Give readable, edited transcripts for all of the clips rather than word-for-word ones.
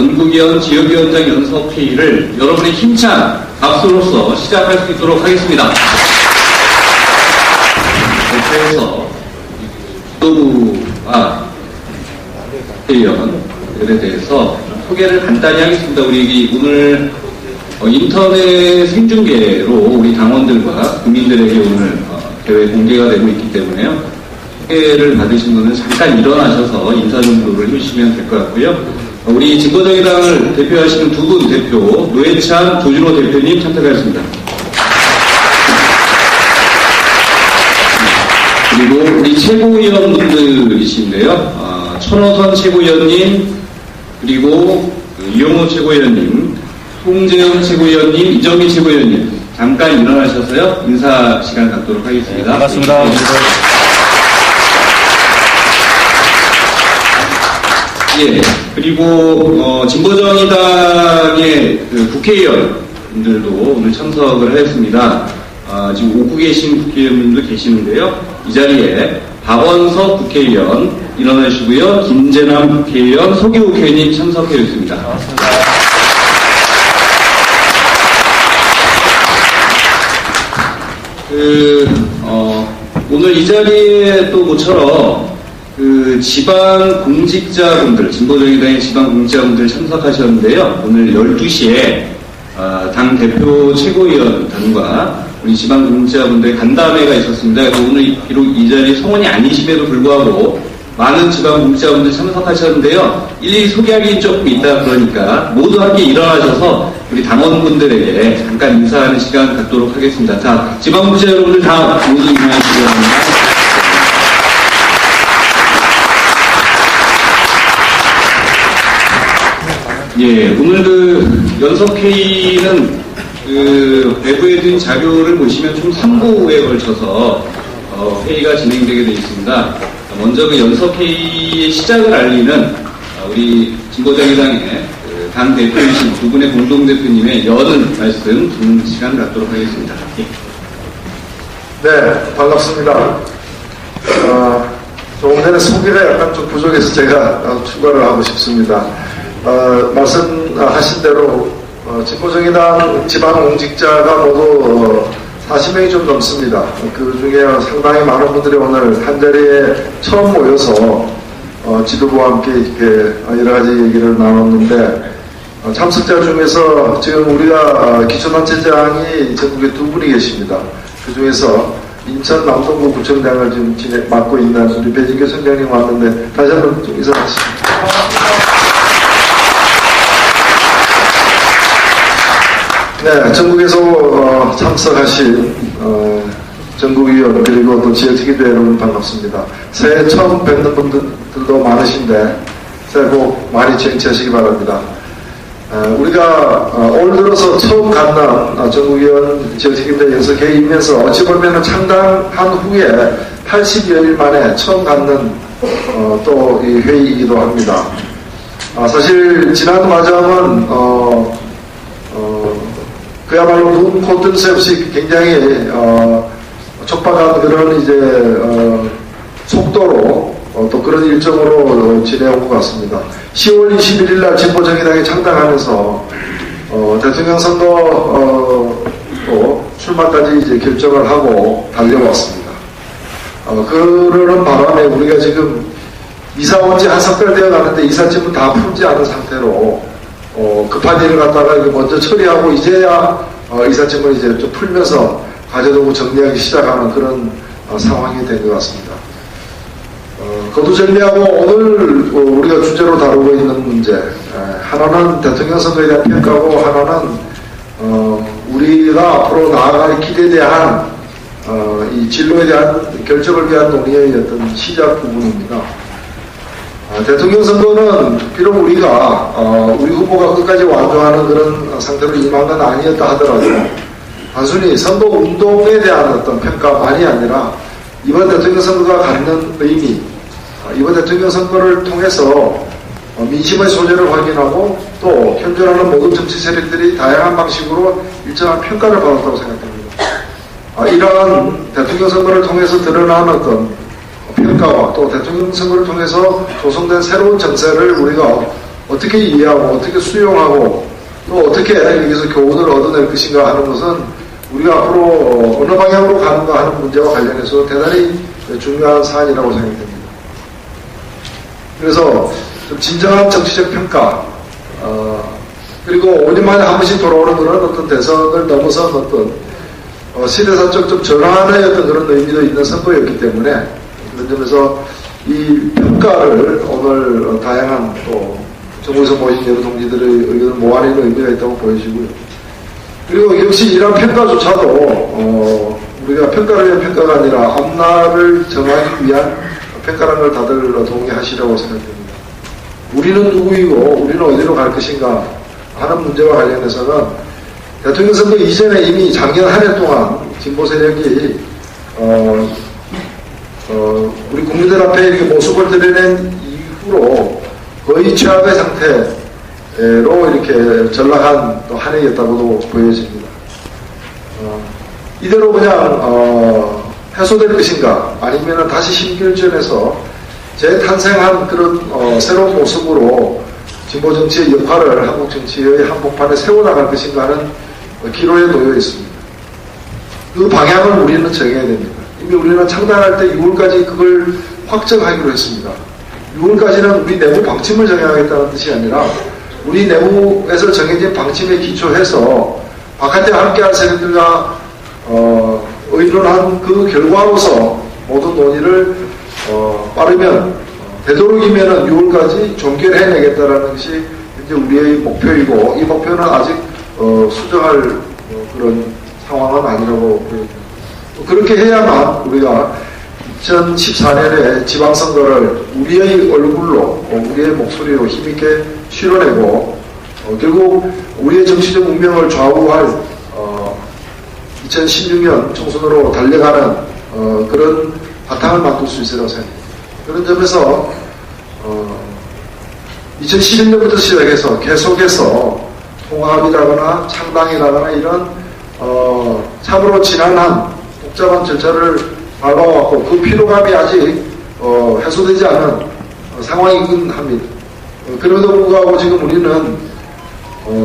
전국위원, 지역위원장 연석회의를 여러분의 힘찬 박수로서 시작할 수 있도록 하겠습니다. 대표에서 지도부와 회의원들에 대해서 소개를 간단히 하겠습니다. 우리 오늘 인터넷 생중계로 우리 당원들과 국민들에게 오늘 대회 공개가 되고 있기 때문에요. 소개를 받으신 분은 잠깐 일어나셔서 인사 정도를 해주시면 될 것 같고요. 우리 진보정의당을 대표하시는 두 분 대표, 노회찬, 조준호 대표님 참석하셨습니다. 그리고 우리 최고위원분들이신데요. 천호선 최고위원님, 그리고 이용호 최고위원님, 송재현 최고위원님, 이정희 최고위원님 잠깐 일어나셔서요 인사 시간 갖도록 하겠습니다. 네, 반갑습니다. 예, 그리고 진보정의당의 국회의원분들도 오늘 참석을 하였습니다. 지금 오고 계신 국회의원님도 계시는데요. 이 자리에 박원석 국회의원 일어나시고요. 김재남 국회의원, 소규 국회의원님 참석해 주십니다. 오늘 이 자리에 또 모처럼 지방 공직자분들, 진보정의당의 지방 공직자분들 참석하셨는데요. 오늘 12시에 당 대표 최고위원단과 우리 지방 공직자분들의 간담회가 있었습니다. 그래서 오늘 비록 이 자리 성원이 아니심에도 불구하고 많은 지방 공직자분들 참석하셨는데요. 일일이 소개하기 조금 있다 그러니까 모두 함께 일어나셔서 우리 당원분들에게 잠깐 인사하는 시간 갖도록 하겠습니다. 자, 지방 공직자 여러분들 다 모두 일어나시기 바랍니다. 예, 오늘 연석회의는 내부에 든 자료를 보시면 총 3부에 걸쳐서 회의가 진행되게 되어 있습니다. 먼저 연석회의의 시작을 알리는 우리 진보정의당의 당 대표이신 두 분의 공동대표님의 여는 말씀 듣는 시간 갖도록 하겠습니다. 네, 반갑습니다. 조금 전에 소개가 약간 좀 부족해서 제가 추가를 하고 싶습니다. 말씀하신 대로 진보정의당 지방공직자가 모두 40명이 좀 넘습니다. 그 중에 상당히 많은 분들이 오늘 한자리에 처음 모여서 지도부와 함께 이렇게 여러 가지 얘기를 나눴는데 참석자 중에서 지금 우리가 기초단체장이 전국에 두 분이 계십니다. 그 중에서 인천 남동구 구청장을 지금 맡고 있는 우리 배진교 선장님 왔는데 다시 한번 좀 인사하십시오. 네, 전국에서 참석하신 전국위원 그리고 또 지역특위대 여러분 반갑습니다. 새해 처음 뵙는 분들도 많으신데 새해 복 많이 쟁취하시기 바랍니다. 우리가 올 들어서 처음 갖는 전국위원 지역특위대 연석회의 임에서 어찌 보면 창당한 후에 80여일 만에 처음 갖는 또 이 회의이기도 합니다. 사실 지난 과정은 그야말로 눈, 코, 뜰 새 없이 굉장히 촉박한 그런 속도로 또 그런 일정으로 지내온 것 같습니다. 10월 21일 날 진보정의당이 창당하면서 대통령 선거 또 출마까지 결정을 하고 달려왔습니다. 그러는 바람에 우리가 지금 이사 온 지 한 석 달 되어 가는데 이삿짐은 다 풀지 않은 상태로 급한 일을 갖다가 먼저 처리하고 이제야 이삿짐을 이제 좀 풀면서 가져두고 정리하기 시작하는 그런 상황이 된 것 같습니다. 거두절미하고 오늘 우리가 주제로 다루고 있는 문제 하나는 대통령 선거에 대한 평가고 하나는 우리가 앞으로 나아갈 길에 대한 이 진로에 대한 결정을 위한 논의의 어떤 시작 부분입니다. 대통령 선거는 비록 우리가 우리 후보가 끝까지 완주하는 그런 상태로 임한 건 아니었다 하더라도 단순히 선거 운동에 대한 어떤 평가만이 아니라 이번 대통령 선거가 갖는 의미, 이번 대통령 선거를 통해서 민심의 소재를 확인하고 또 현존하는 모든 정치 세력들이 다양한 방식으로 일정한 평가를 받았다고 생각합니다. 이러한 대통령 선거를 통해서 드러난 어떤 평가와 또 대통령 선거를 통해서 조성된 새로운 정세를 우리가 어떻게 이해하고 어떻게 수용하고 또 어떻게 여기서 교훈을 얻어낼 것인가 하는 것은 우리가 앞으로 어느 방향으로 가는가 하는 문제와 관련해서 대단히 중요한 사안이라고 생각됩니다. 그래서 좀 진정한 정치적 평가, 그리고 5년 만에 한 번씩 돌아오는 그런 어떤 대선을 넘어선 어떤 시대사적 좀 전환의 어떤 그런 의미도 있는 선거였기 때문에 그런 점에서 이 평가를 오늘 다양한 또 정부에서 모인 여러 동지들의 의견을 모아내는 의미가 있다고 보여지고요. 그리고 역시 이런 평가조차도 우리가 평가를 위한 평가가 아니라 앞날을 정하기 위한 평가라는 걸 다들 동의하시라고 생각됩니다. 우리는 누구이고 우리는 어디로 갈 것인가 하는 문제와 관련해서는 대통령 선거 이전에 이미 작년 한 해 동안 진보 세력이 우리 국민들 앞에 이렇게 모습을 드러낸 이후로 거의 최악의 상태로 이렇게 전락한 또 한 해였다고도 보여집니다. 이대로 그냥 해소될 것인가 아니면 다시 심결전에서 재탄생한 그런 새로운 모습으로 진보 정치의 역할을 한국 정치의 한복판에 세워나갈 것인가 하는 기로에 놓여 있습니다. 그 방향을 우리는 정해야 됩니다. 이미 우리는 창단할 때 6월까지 그걸 확정하기로 했습니다. 6월까지는 우리 내부 방침을 정해야겠다는 뜻이 아니라 우리 내부에서 정해진 방침에 기초해서 바깥에 함께할 세력들과 의논한 그 결과로서 모든 논의를 빠르면 되도록이면 6월까지 종결해내겠다는 것이 이제 우리의 목표이고 이 목표는 아직 수정할 그런 상황은 아니라고 보여집니다. 그렇게 해야만 우리가 2014년에 지방선거를 우리의 얼굴로 우리의 목소리로 힘있게 실어내고 결국 우리의 정치적 운명을 좌우할 2016년 총선으로 달려가는 그런 바탕을 만들 수 있으라고 생각합니다. 그런 점에서 2011년부터 시작해서 계속해서 통합이라거나 창당이라거나 이런 참으로 지난한 복잡한 절차를 밟아왔고 그 피로감이 아직 해소되지 않은 상황이긴 합니다. 그럼에도 불구하고 지금 우리는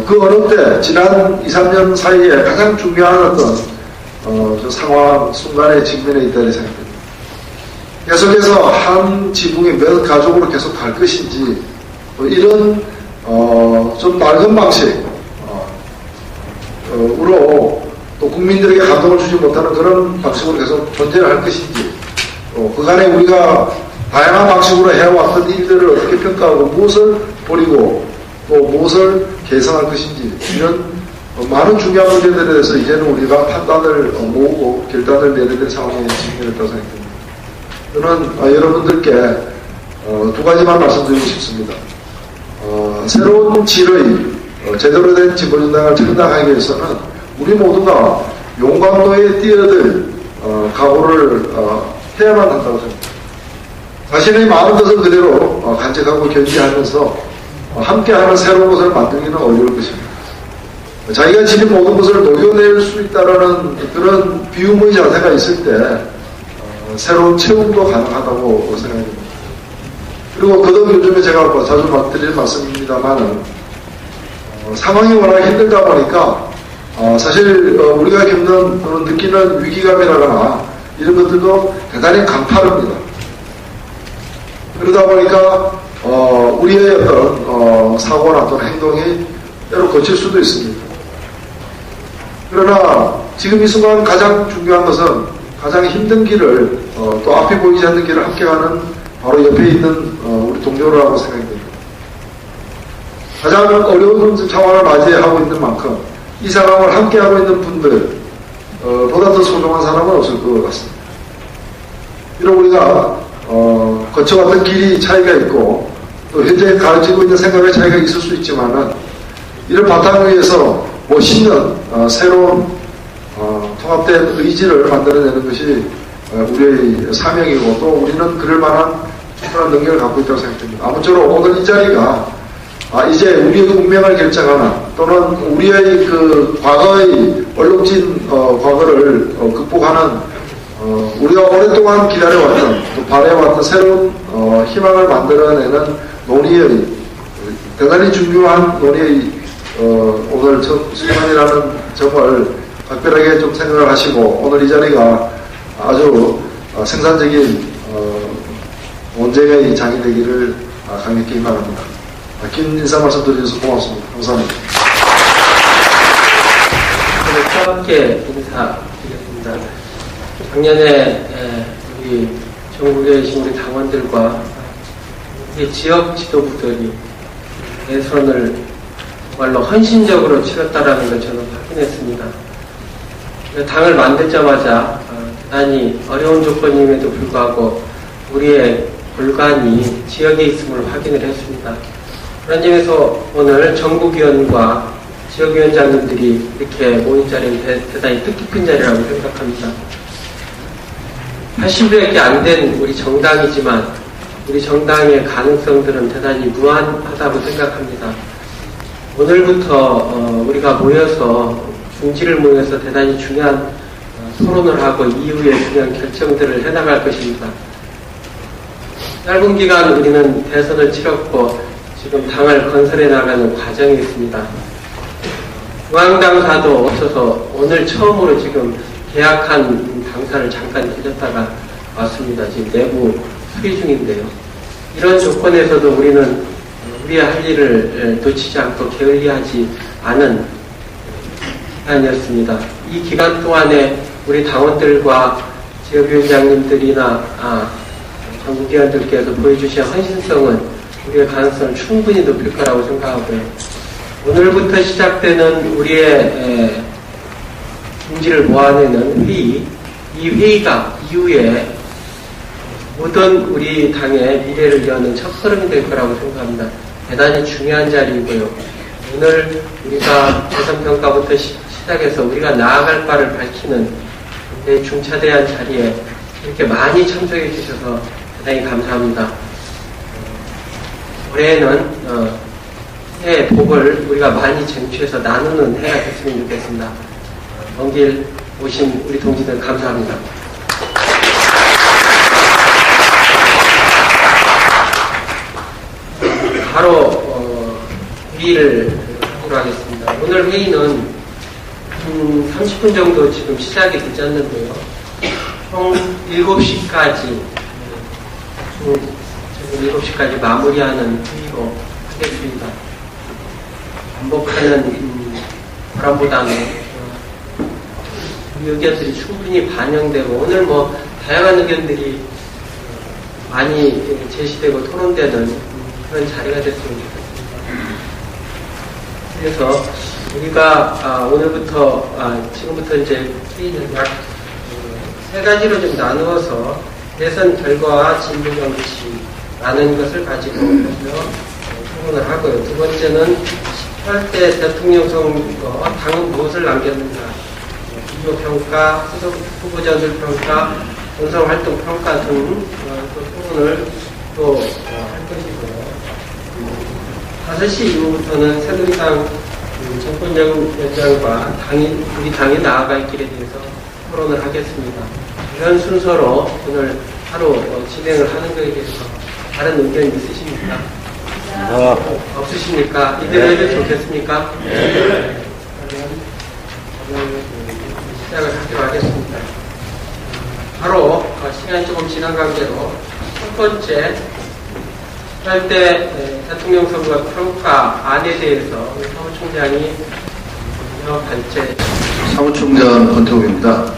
그 어느 때 지난 2, 3년 사이에 가장 중요한 어떤 저 상황 순간에 직면해 있다고 생각합니다. 계속해서 한 지붕이 몇 가족으로 계속 갈 것인지 이런 좀 낡은 방식으로 또 국민들에게 감동을 주지 못하는 그런 방식으로 계속 존재를 할 것인지 그간에 우리가 다양한 방식으로 해왔던 일들을 어떻게 평가하고 무엇을 버리고 또 무엇을 개선할 것인지 이런 많은 중요한 문제들에 대해서 이제는 우리가 판단을 모으고 결단을 내려야 될 상황에 직면했다고 생각합니다. 저는 여러분들께 두 가지만 말씀드리고 싶습니다. 새로운 질의 제대로 된 진보정당을 창당하기 위해서는 우리 모두가 용감도에 뛰어들 각오를 해야만 한다고 생각합니다. 자신의 마음 뜻을 그대로 간직하고 견지하면서 함께하는 새로운 것을 만들기는 어려울 것입니다. 자기가 지닌 모든 것을 녹여낼 수 있다는 그런 비움의 자세가 있을 때 새로운 체험도 가능하다고 생각합니다. 그리고 그도 요즘에 제가 자주 드릴 말씀입니다만은 상황이 워낙 힘들다 보니까 사실 우리가 겪는 또는 느끼는 위기감이라거나 이런 것들도 대단히 강파릅니다. 그러다 보니까 우리의 어떤 사고나 또는 행동이 때로 거칠 수도 있습니다. 그러나 지금 이 순간 가장 중요한 것은 가장 힘든 길을 또 앞에 보이지 않는 길을 함께 가는 바로 옆에 있는 우리 동료라고 생각이 됩니다. 가장 어려운 상황을 맞이하고 있는 만큼 이 상황을 함께하고 있는 분들 보다 더 소중한 사람은 없을 것 같습니다. 이런 우리가 거쳐왔던 길이 차이가 있고 또 현재 가르치고 있는 생각의 차이가 있을 수 있지만은 이를 바탕 위에서 멋있는 새로운 통합된 의지를 만들어내는 것이 우리의 사명이고 또 우리는 그럴 만한 충분한 능력을 갖고 있다고 생각됩니다. 아무쪼록 오늘 이 자리가 이제 우리의 운명을 결정하는 또는 우리의 그 과거의 얼룩진 과거를 극복하는 우리가 오랫동안 기다려왔던 또 바래왔던 새로운 희망을 만들어내는 논의의 대단히 중요한 논의, 오늘 수련이라는 점을 각별하게 좀 생각을 하시고, 오늘 이 자리가 아주 생산적인 논쟁의 장이 되기를 강력히 희망합니다. 긴 인사 말씀 드려주셔서 고맙습니다. 감사합니다. 차갑게 인사드리겠습니다. 작년에 우리 전국에 계신 우리 당원들과 우리 지역 지도부들이 대선을 정말로 헌신적으로 치렀다라는 걸 저는 확인했습니다. 당을 만들자마자 대단히 어려운 조건임에도 불구하고 우리의 골간이 지역에 있음을 확인을 했습니다. 그런 점에서 오늘 전국위원과 지역위원장님들이 이렇게 모인 자리는 대단히 뜻깊은 자리라고 생각합니다. 80여개 안 된 우리 정당이지만 우리 정당의 가능성들은 대단히 무한하다고 생각합니다. 오늘부터 우리가 모여서 중지를 모여서 대단히 중요한 토론을 하고 이후에 중요한 결정들을 해나갈 것입니다. 짧은 기간 우리는 대선을 치렀고 지금 당을 건설해 나가는 과정에 있습니다. 중앙당사도 없어서 오늘 처음으로 지금 계약한 당사를 잠깐 들렸다가 왔습니다. 지금 내부 수리 중인데요. 이런 조건에서도 우리는 우리의 할 일을 놓치지 않고 게을리하지 않은 기간이었습니다. 이 기간 동안에 우리 당원들과 지역위원장님들이나 전국위원들께서 보여주신 헌신성은 우리의 가능성을 충분히 높일 거라고 생각하고요. 오늘부터 시작되는 우리의 중지를 모아내는 회의, 이 회의가 이후에 모든 우리 당의 미래를 여는 첫걸음이 될 거라고 생각합니다. 대단히 중요한 자리이고요. 오늘 우리가 대선평가부터 시작해서 우리가 나아갈 바를 밝히는 중차대한 자리에 이렇게 많이 참석해 주셔서 대단히 감사합니다. 올해는 새해 복을 우리가 많이 쟁취해서 나누는 해가 됐으면 좋겠습니다. 먼 길 오신 우리 동지들 감사합니다. 바로 회의를 하도록 하겠습니다. 오늘 회의는 30분 정도 지금 시작이 되지 않는데요. 총 7시까지 7시까지 마무리하는 회의로 하겠습니다. 반복하는 바람보다는 의견들이 충분히 반영되고 오늘 뭐 다양한 의견들이 많이 제시되고 토론되는 그런 자리가 됐으면 좋겠습니다. 그래서 우리가 오늘부터 지금부터 이제 회의는 약 3가지로 좀 나누어서 대선 결과와 진보 정치라는 것을 가지고 토론을 하고요. 두 번째는 18대 대통령 선거 당은 무엇을 남겼는가, 비교평가, 후보자들 평가, 본선활동 평가 등 토론을 또 할 것이고요. 5시 이후부터는 새누리당 정권위원장과 우리 당이 나아갈 길에 대해서 토론을 하겠습니다. 이런 순서로 오늘 하루 진행을 하는 것에 대해서 다른 의견 있으십니까? 없으십니까? 이대로 해도 좋겠습니까? 네. 그러면 시작을 하도록 하겠습니다. 바로 시간이 조금 지난 관계로 첫 번째 18대 대통령 선거 평가안에 대해서 사무총장이 발제. 사무총장 권태웅입니다.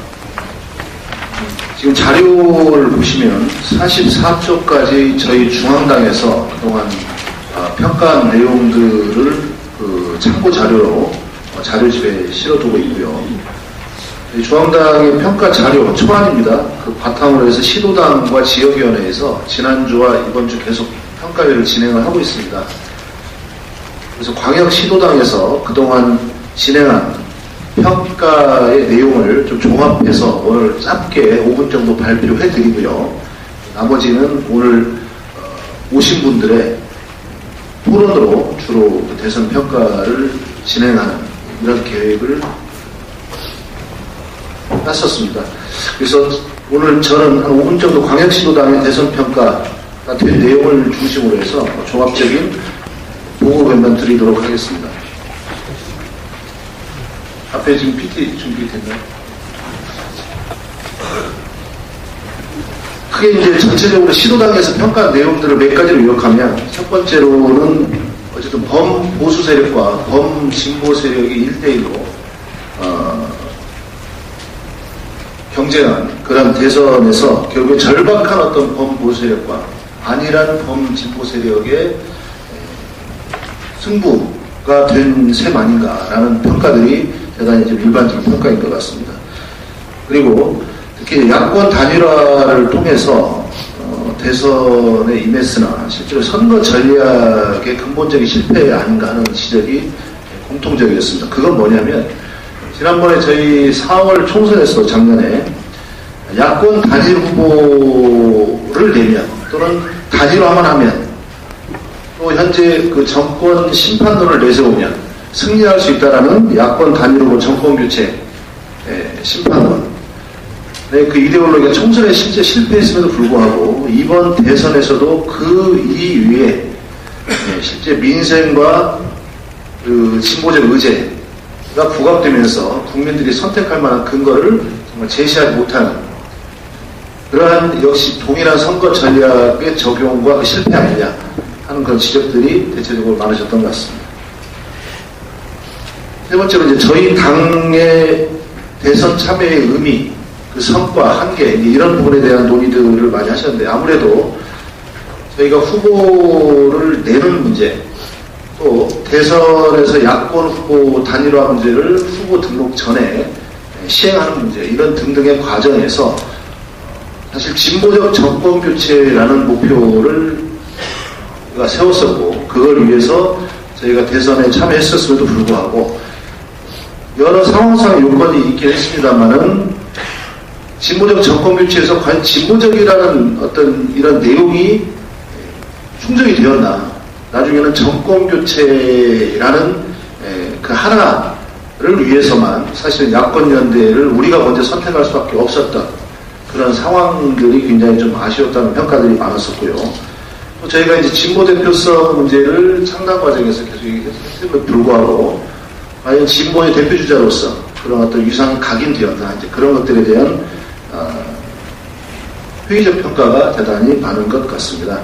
지금 자료를 보시면 44쪽까지 저희 중앙당에서 그동안 평가한 내용들을 참고 자료로 자료집에 실어두고 있고요. 중앙당의 평가 자료 초안입니다. 그 바탕으로 해서 시도당과 지역위원회에서 지난주와 이번주 계속 평가회를 진행을 하고 있습니다. 그래서 광역시도당에서 그동안 진행한 평가의 내용을 좀 종합해서 오늘 짧게 5분 정도 발표해 드리고요. 나머지는 오늘 오신 분들의 토론으로 주로 대선 평가를 진행하는 이런 계획을 땄었습니다. 그래서 오늘 저는 한 5분 정도 광역시도당의 대선 평가가 된 내용을 중심으로 해서 종합적인 보고 변명 드리도록 하겠습니다. 앞에 지금 PT 준비됐나요? 크게 이제 전체적으로 시도당에서 평가한 내용들을 몇 가지로 요약하면, 첫 번째로는 어쨌든 범보수 세력과 범진보 세력이 1대1로 경쟁한 그런 대선에서 결국에 절박한 어떤 범보수 세력과 안일한 범진보 세력의 승부가 된 셈 아닌가라는 평가들이 대단히 좀 일반적인 평가인 것 같습니다. 그리고 특히 야권 단일화를 통해서 대선에 임했으나 실제로 선거 전략의 근본적인 실패 아닌가 하는 지적이 공통적이었습니다. 그건 뭐냐면, 지난번에 저희 4월 총선에서 작년에 야권 단일 후보를 내면 또는 단일화만 하면 또 현재 그 정권 심판론을 내세우면 승리할 수 있다라는 야권 단일 후보 정권 교체 심판론, 그 이데올로기가 총선에 실제 실패했음에도 불구하고 이번 대선에서도 그 이위에 실제 민생과 그 진보적 의제가 부각되면서 국민들이 선택할 만한 근거를 정말 제시하지 못하는 그러한 역시 동일한 선거 전략의 적용과 그 실패 아니냐 하는 그런 지적들이 대체적으로 많으셨던 것 같습니다. 세 번째로 이제 저희 당의 대선 참여의 의미, 그 성과, 한계, 이런 부분에 대한 논의들을 많이 하셨는데, 아무래도 저희가 후보를 내는 문제, 또 대선에서 야권 후보 단일화 문제를 후보 등록 전에 시행하는 문제, 이런 등등의 과정에서 사실 진보적 정권 교체라는 목표를 세웠었고, 그걸 위해서 저희가 대선에 참여했었음에도 불구하고 여러 상황상 요건이 있긴 했습니다만은 진보적 정권 교체에서 과연 진보적이라는 어떤 이런 내용이 충족이 되었나, 나중에는 정권 교체라는 그 하나를 위해서만 사실은 야권 연대를 우리가 먼저 선택할 수밖에 없었던 그런 상황들이 굉장히 좀 아쉬웠다는 평가들이 많았었고요. 또 저희가 이제 진보 대표성 문제를 창당 과정에서 계속 얘기했음에도 불구하고 과연 진보의 대표주자로서 그런 어떤 위상이 각인되었나, 이제 그런 것들에 대한 회의적 평가가 대단히 많은 것 같습니다.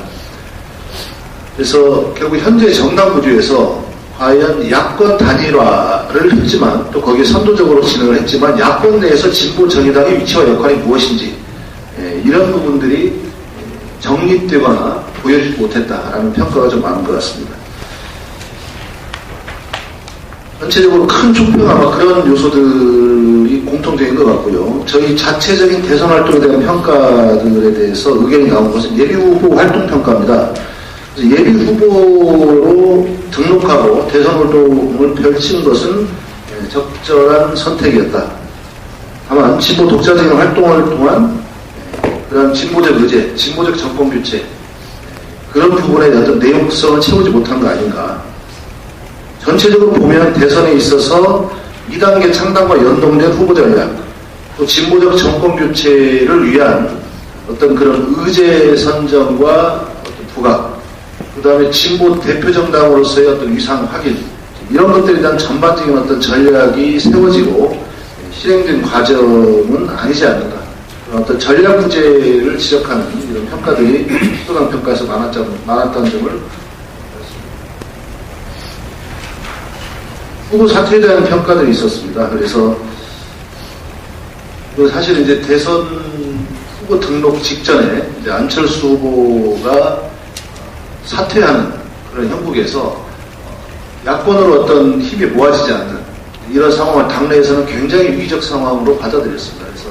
그래서 결국 현재 정당 구조에서 과연 야권 단일화를 했지만 또 거기에 선도적으로 진행을 했지만 야권 내에서 진보 정의당의 위치와 역할이 무엇인지 이런 부분들이 정립되거나 보여주지 못했다라는 평가가 좀 많은 것 같습니다. 전체적으로 큰 총평 그런 요소들이 공통적인 것 같고요. 저희 자체적인 대선 활동에 대한 평가들에 대해서 의견이 나온 것은 예비후보 활동평가입니다. 예비 후보로 등록하고 대선 활동을 펼친 것은 적절한 선택이었다. 다만 진보 독자적인 활동을 통한 그런 진보적 의제, 진보적 정권 교체, 그런 부분에 어떤 내용성을 채우지 못한 거 아닌가. 전체적으로 보면 대선에 있어서 2단계 창당과 연동된 후보 전략, 또 진보적 정권 교체를 위한 어떤 그런 의제 선정과 어떤 부각, 그 다음에 진보 대표 정당으로서의 어떤 위상 확인, 이런 것들에 대한 전반적인 어떤 전략이 세워지고 실행된 과정은 아니지 않는가. 그런 어떤 전략 부재를 지적하는 이런 평가들이 수도당 평가에서 많았다는 점을 후보 사퇴에 대한 평가들이 있었습니다. 그래서 사실 이제 대선 후보 등록 직전에 이제 안철수 후보가 사퇴하는 그런 형국에서 야권으로 어떤 힘이 모아지지 않는 이런 상황을 당내에서는 굉장히 위기적 상황으로 받아들였습니다. 그래서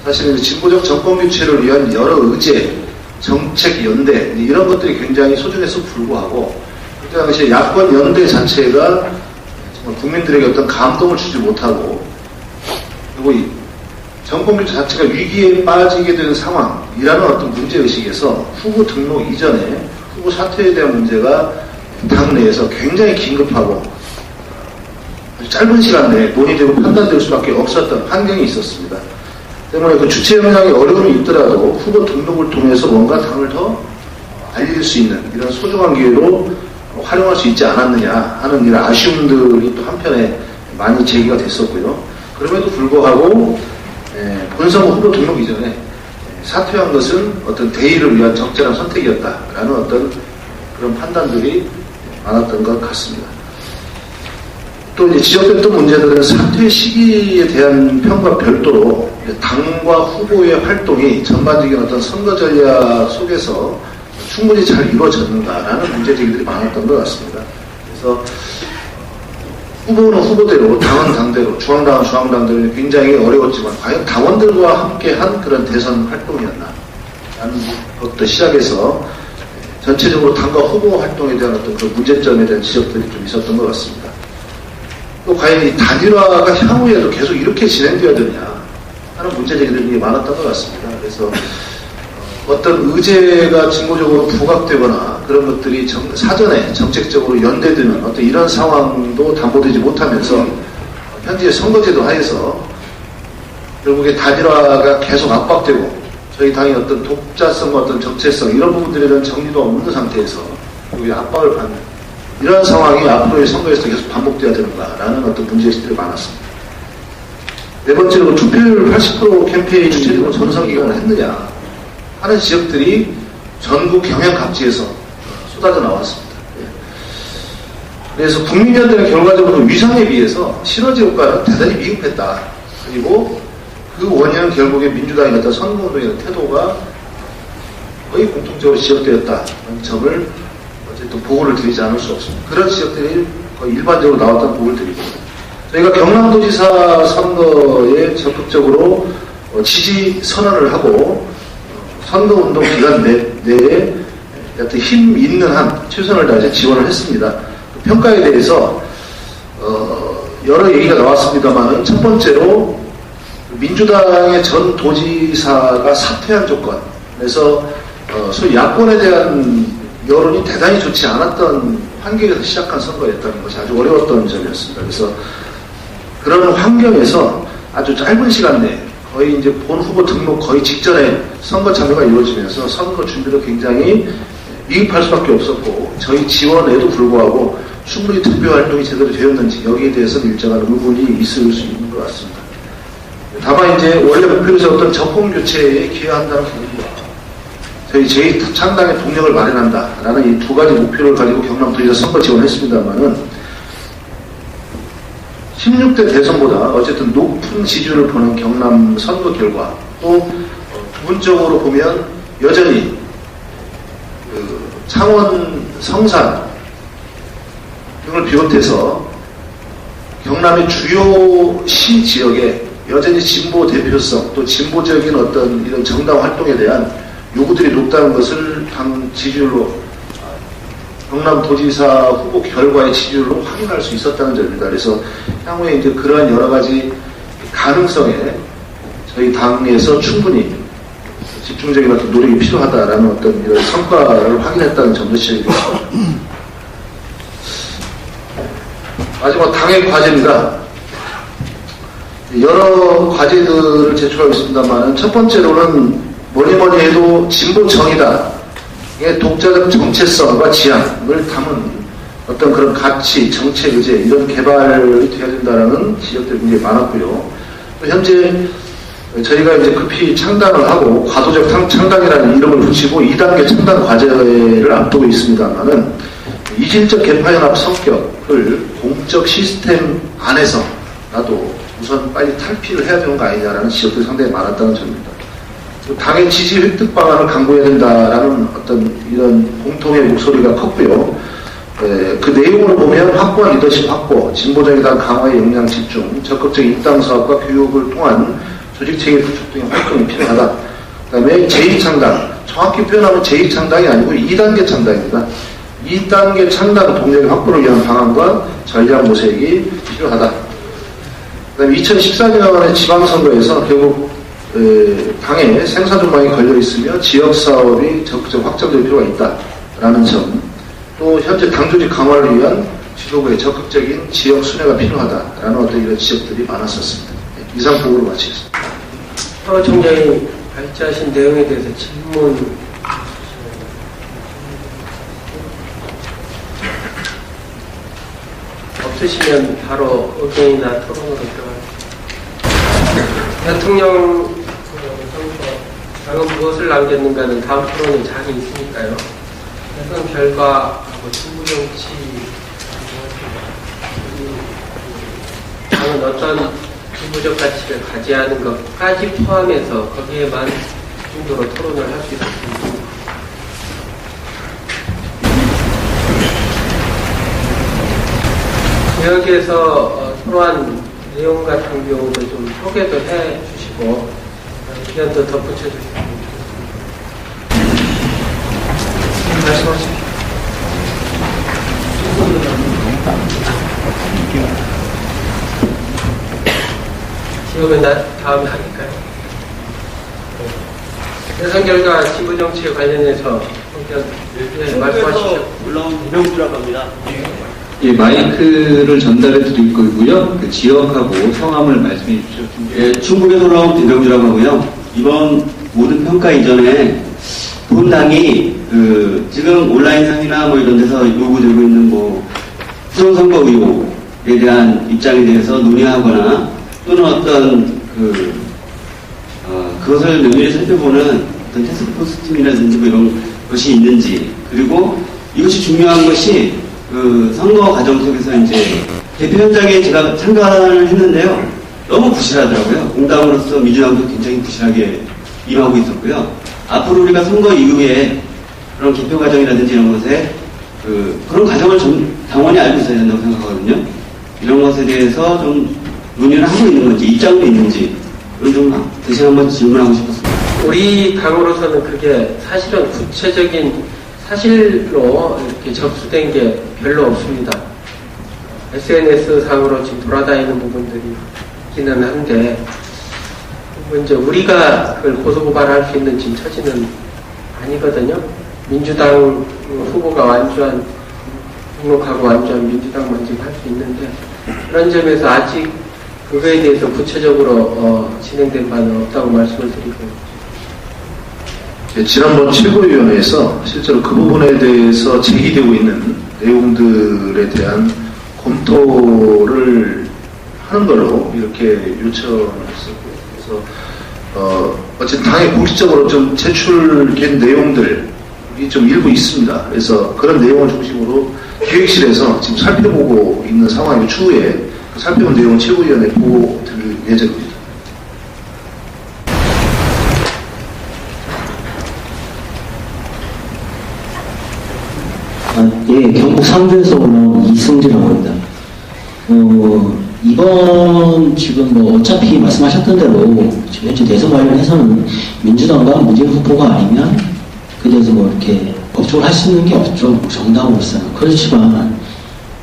사실은 진보적 정권 교체를 위한 여러 의제, 정책 연대 이런 것들이 굉장히 소중해서 불구하고 그때 당시에 야권 연대 자체가 국민들에게 어떤 감동을 주지 못하고, 그리고 이 정권 교체 자체가 위기에 빠지게 되는 상황이라는 어떤 문제의식에서 후보 등록 이전에 후보 사퇴에 대한 문제가 당내에서 굉장히 긴급하고 아주 짧은 시간 내에 논의되고 판단될 수밖에 없었던 환경이 있었습니다. 때문에 그 주체 역량에 어려움이 있더라도 후보 등록을 통해서 뭔가 당을 더 알릴 수 있는 이런 소중한 기회로 활용할 수 있지 않았느냐 하는 이런 아쉬움들이 또 한편에 많이 제기가 됐었고요. 그럼에도 불구하고 본선거 후보 등록 이전에 사퇴한 것은 어떤 대의를 위한 적절한 선택이었다라는 어떤 그런 판단들이 많았던 것 같습니다. 또 이제 지적됐던 문제들은 사퇴 시기에 대한 평가 별도로 당과 후보의 활동이 전반적인 어떤 선거 전략 속에서 충분히 잘 이루어졌는가라는 문제제기들이 많았던 것 같습니다. 그래서 후보는 후보대로, 당은 당대로, 중앙당은 중앙당대로 굉장히 어려웠지만 과연 당원들과 함께한 그런 대선 활동이었나 라는 것부터 시작해서 전체적으로 당과 후보 활동에 대한 어떤 그런 문제점에 대한 지적들이 좀 있었던 것 같습니다. 또 과연 이 단일화가 향후에도 계속 이렇게 진행되어야 되냐 하는 문제제기들이 많았던 것 같습니다. 그래서 어떤 의제가 진보적으로 부각되거나 그런 것들이 사전에 정책적으로 연대되는 어떤 이런 상황도 담보되지 못하면서 현재 선거제도 하에서 결국에 단일화가 계속 압박되고 저희 당의 어떤 독자성과 어떤 정체성 이런 부분들에 대한 정리도 없는 상태에서 결국에 압박을 받는 이런 상황이 앞으로의 선거에서 계속 반복돼야 되는가라는 어떤 문제의식들이 많았습니다. 네 번째로 투표율 80% 캠페인 주체적으로 전성기간을 했느냐 하는 지역들이 전국 경향 각지에서 쏟아져 나왔습니다. 그래서 국민연대는 결과적으로 위상에 비해서 시너지 효과는 대단히 미흡했다. 그리고 그 원인은 결국에 민주당의 어떤 선거운동의 태도가 거의 공통적으로 지적되었다는 점을 어쨌든 보고를 드리지 않을 수 없습니다. 그런 지적들이 거의 일반적으로 나왔던 보고를 드리고 저희가 경남도지사 선거에 적극적으로 지지 선언을 하고 선거운동 기간 내에 여튼 힘 있는 한 최선을 다해서 지원을 했습니다. 평가에 대해서 여러 얘기가 나왔습니다만은 첫 번째로 민주당의 전 도지사가 사퇴한 조건 그래서 소위 야권에 대한 여론이 대단히 좋지 않았던 환경에서 시작한 선거였다는 것이 아주 어려웠던 점이었습니다. 그래서 그런 환경에서 아주 짧은 시간 내에 거의 이제 본 후보 등록 거의 직전에 선거 참여가 이루어지면서 선거 준비도 굉장히 미흡할 수밖에 없었고 저희 지원에도 불구하고 충분히 투표 활동이 제대로 되었는지 여기에 대해서는 일정한 의문이 있을 수 있는 것 같습니다. 다만 이제 원래 목표로 세웠던 정권 교체에 기여한다는 부분과 저희 제2창당의 동력을 마련한다라는 이 두 가지 목표를 가지고 경남도지사 선거 지원했습니다만은 16대 대선보다 어쨌든 높은 지지율을 보는 경남 선거 결과 또 부분적으로 보면 여전히 창원, 성산 등을 비롯해서 경남의 주요 시 지역에 여전히 진보 대표성 또 진보적인 어떤 이런 정당 활동에 대한 요구들이 높다는 것을 당 지지율로 경남도지사 후보 결과의 지지율로 확인할 수 있었다는 점입니다. 그래서 향후에 이제 그러한 여러 가지 가능성에 저희 당에서 충분히 집중적인 어떤 노력이 필요하다라는 어떤 이런 성과를 확인했다는 점도 지적드립니다. 마지막 당의 과제입니다. 여러 과제들을 제출하고 있습니다만 첫 번째로는 뭐니 해도 진보 정의당의 독자적 정체성과 지향을 담은 어떤 그런 가치, 정책 의제 이런 개발이 되어야 된다는 지적들이 굉장히 많았고요. 또 현재 저희가 이제 급히 창단을 하고 과도적 창당이라는 이름을 붙이고 2단계 창단 과제를 앞두고 있습니다만은 이질적 개파연합 성격을 공적 시스템 안에서라도 우선 빨리 탈피를 해야 되는 거 아니냐라는 지적들이 상당히 많았다는 점입니다. 당의 지지 획득 방안을 강구해야 된다라는 어떤 이런 공통의 목소리가 컸고요. 그 내용을 보면 확고한 리더십 확보, 진보정의당 강화의 역량 집중, 적극적인 입당 사업과 교육을 통한 조직체계 구축 등의 활동이 필요하다. 그 다음에 제2창당, 정확히 표현하면 제2창당이 아니고 2단계 창당입니다. 2단계 창당 동력의 확보를 위한 방안과 전략 모색이 필요하다. 그 다음에 2014년의 지방선거에서 결국 당에 생산 전망이 걸려 있으며 지역 사업이 적극적 확장될 필요가 있다라는 점, 또 현재 당 조직 강화를 위한 지도부의 적극적인 지역 순회가 필요하다라는 어떤 이런 지적들이 많았었습니다. 이상 보고를 마치겠습니다. 서 총장이 발제하신 내용에 대해서 질문. 없으시면 바로 의견이나 토론으로 들어가겠습니다. 대통령 선거 당은 무엇을 남겼는가는 다음 토론은 장이 있으니까요. 대선 결과하고 진보정치 당은 어떤 진보적 가치를 가지하는 것까지 포함해서 거기에만 정도로 토론을 할 수 있었습니다. 여기에서 토론한 내용 같은 경우도 좀 소개도 해 주시고 의견도 덧붙여 주시면 좋겠습니다. 말씀하십시오. 지금은 다음에 하니까요. 대선 결과 진보 정치에 관련해서 의견 말씀하시죠. 올라온 이명주라고 합니다. 예, 마이크를 전달해 드릴 거고요. 그 지역하고 성함을 말씀해 주십시오. 예, 충북에서 올라온 김병주라고 하고요. 이번 모든 평가 이전에 본 당이 지금 온라인상이나 뭐 이런 데서 요구되고 있는 뭐 수성선거 의혹에 대한 입장에 대해서 논의하거나 또는 어떤 그것을 면밀히 살펴보는 어떤 태스크포스 팀이라든지 뭐 이런 것이 있는지, 그리고 이것이 중요한 것이 선거 과정 속에서 이제 대표 현장에 제가 참가를 했는데요. 너무 부실하더라고요. 공당으로서 민주당도 굉장히 부실하게 임하고 있었고요. 앞으로 우리가 선거 이후에 그런 개표 과정이라든지 이런 것에 그런 과정을 좀 당원이 알고 있어야 된다고 생각하거든요. 이런 것에 대해서 좀 논의를 하고 있는 건지, 입장도 있는지, 그걸 좀 대신 한번 질문하고 싶었습니다. 우리 당으로서는 그게 사실은 구체적인 사실로 이렇게 접수된 게 별로 없습니다. SNS 상으로 지금 돌아다니는 부분들이 있기는 한데, 먼저 우리가 그걸 고소고발할 수 있는 지금 처지는 아니거든요. 민주당 후보가 완주한, 등록하고 완주한 민주당만 지금 할 수 있는데, 그런 점에서 아직 그거에 대해서 구체적으로 진행된 바는 없다고 말씀을 드리고. 예, 지난번 최고위원회에서 실제로 그 부분에 대해서 제기되고 있는 내용들에 대한 검토를 하는 걸로 이렇게 요청을 했었고, 그래서 어쨌든 당에 공식적으로 좀 제출된 내용들이 좀 일부 있습니다. 그래서 그런 내용을 중심으로 기획실에서 지금 살펴보고 있는 상황이고, 추후에 그 살펴본 내용은 최고위원회에 보고 드릴 예정입니다. 예, 경북 상주에서 올라온 이승지라고 합니다. 이번 지금 뭐 어차피 말씀하셨던 대로 지금 현재 대선 관련해서는 민주당과 문재인 후보가 아니면 그래서 뭐 이렇게 법적으로 할 수 있는 게 없죠. 정당으로서는. 그렇지만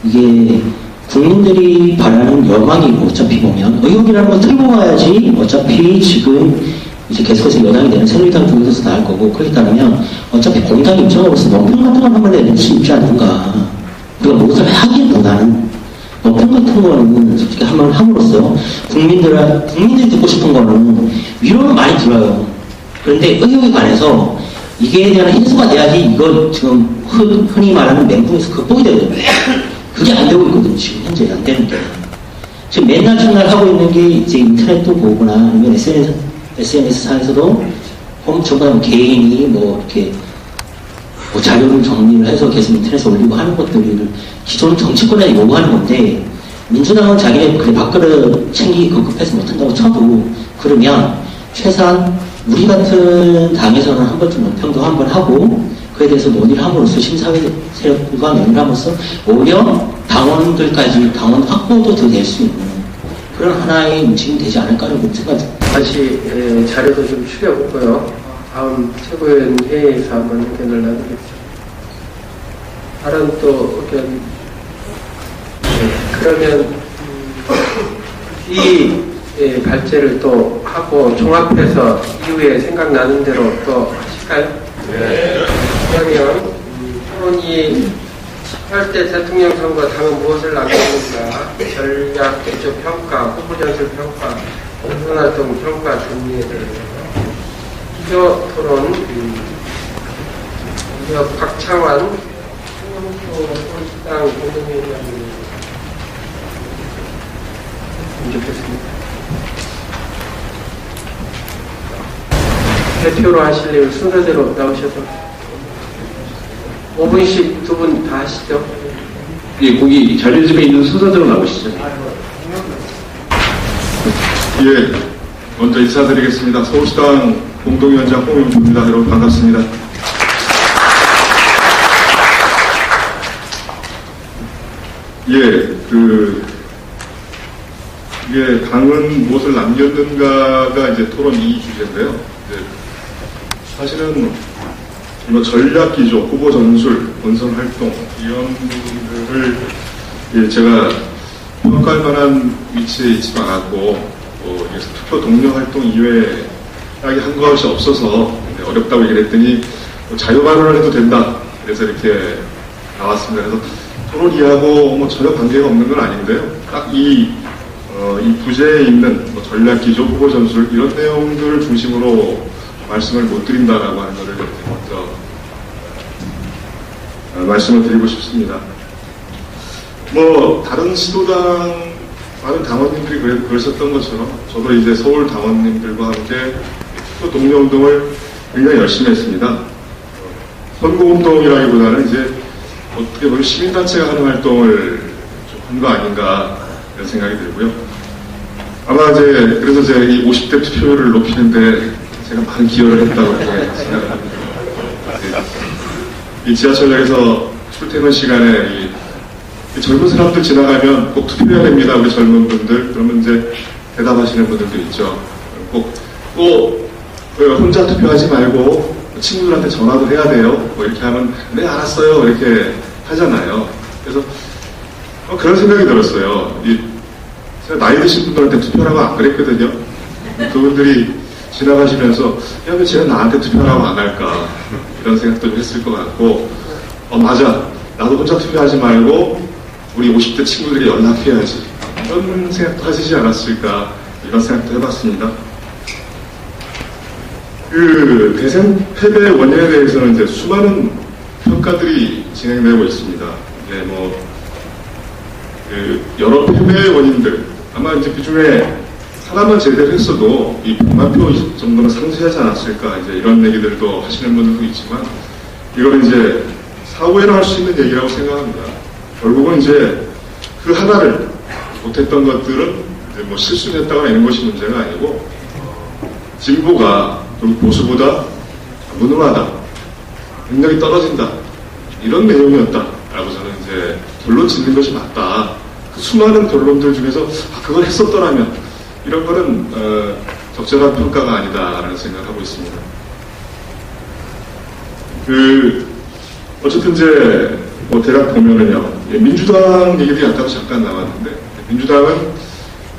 이게 국민들이 바라는 여망이고, 어차피 보면 의혹이라는 건 틀고 가야지 어차피 지금 이제 계속해서 여당이 되는 새누리당 쪽에서 나올 거고, 그렇게 따르면 어차피 공당 입장으로서 논평 같은 건 한번 내릴 수 있지 않는가. 우리가 무엇을 하기보다는 논평 같은 거는 솔직히 한번 함으로써 국민들이 듣고 싶은 거는 위로는 많이 들어요. 그런데 의혹에 관해서 이게 대한 해소가 돼야지 이거 지금 흔히 말하는 멘붕에서 극복이 되거든요. 그게 안 되고 있거든요. 지금 현재 안 되는 게. 지금 맨날 첫날 하고 있는 게 이제 인터넷도 보거나 아니면 SNS상에서도 전부 개인이 뭐 이렇게 뭐 자료를 정리를 해서 계속 인터넷에 올리고 하는 것들을 기존 정치권에 요구하는 건데, 민주당은 자기네 그 밥그릇 챙기기 급급해서 못한다고 쳐도, 그러면 최소한 우리 같은 당에서는 한 번쯤 논평도 한번 하고 그에 대해서 논의를 함으로써 심사회 세력과 논의를 함으로써 오히려 당원들까지 당원 확보도 더 될 수 있는 그런 하나의 움직임이 되지 않을까라고 생각합니다. 다시 자료도 좀 추려보고요. 다음 최고위원 회의에서 한번 의견을 나누겠습니다. 다른 또 의견. 그러면 이 발제를 또 하고 종합해서 이후에 생각나는 대로 또 하실까요? 네. 그러면 토론이 18대 대통령 선거 당은 무엇을 남겼는가, 전략 기조 평가, 후보 전술 평가, 공론활동 평가 준비에 대해서 기조 토론, 박창환 홍영표 서울시당 공동위원장님 좋겠습니다. 대표로 하시려면 순서대로 나오셔서 5분씩 두 분 다 하시죠. 예, 거기 자료집에 있는 순서대로 나오시죠. 예, 먼저 인사드리겠습니다. 서울시당 공동위원장 홍영주입니다. 여러분 반갑습니다. 예, 이게 당은 무엇을 남겼는가가 이제 토론 이 주제인데요. 이제 사실은 뭐 전략 기조, 후보 전술, 본선 활동 이런 부분들을 예, 제가 평가할 만한 위치에 있지도 않았고 투표 동료 활동 이외에 딱히 한 것이 없어서 어렵다고 얘기를 했더니 자유 발언을 해도 된다. 그래서 이렇게 나왔습니다. 그래서 토론 이하고 뭐 전혀 관계가 없는 건 아닌데요. 딱 이 부제에 있는 뭐 전략 기조, 후보 전술 이런 내용들을 중심으로 말씀을 못 드린다라고 하는 것을 먼저 말씀을 드리고 싶습니다. 뭐 다른 시도당 많은 당원님들이 그러셨던 것처럼 저도 이제 서울 당원님들과 함께 투표 동료 운동을 굉장히 열심히 했습니다. 선거 운동이라기보다는 이제 어떻게 보면 시민단체가 하는 활동을 좀 한 거 아닌가 이런 생각이 들고요. 아마 이제 그래서 제가 이 50대 투표율을 높이는데 제가 많은 기여를 했다고 생각합니다. 이 지하철역에서 출퇴근 시간에 이 젊은 사람들 지나가면 꼭 투표해야 됩니다. 우리 젊은 분들. 그러면 이제 대답하시는 분들도 있죠. 꼭 혼자 투표하지 말고 친구들한테 전화도 해야 돼요. 뭐 이렇게 하면 네 알았어요. 이렇게 하잖아요. 그래서 그런 생각이 들었어요. 제가 나이 드신 분들한테 투표라고 안 그랬거든요. 그분들이 지나가시면서 왜 쟤는 나한테 투표라고 안 할까 이런 생각도 좀 했을 것 같고 맞아. 나도 혼자 투표하지 말고 우리 50대 친구들이 연락해야지. 이런 생각도 하시지 않았을까, 이런 생각도 해봤습니다. 대선 패배 원인에 대해서는 이제 수많은 평가들이 진행되고 있습니다. 이제 여러 패배의 원인들, 아마 이제 그 중에 하나만 제대로 했어도 이 100만 표 정도는 상쇄하지 않았을까, 이제 이런 얘기들도 하시는 분들도 있지만, 이거는 이제 사후에는 할 수 있는 얘기라고 생각합니다. 결국은 이제 그 하나를 못했던 것들은 이제 뭐 실수를 했다거나 이런 것이 문제가 아니고 진보가 그리고 보수보다 무능하다, 능력이 떨어진다 이런 내용이었다라고 저는 이제 결론 짓는 것이 맞다. 그 수많은 결론들 중에서 그걸 했었더라면 이런 거는 적절한 평가가 아니다라는 생각을 하고 있습니다. 어쨌든 이제 대략 보면은요, 민주당 얘기도 약간 잠깐 나왔는데, 민주당은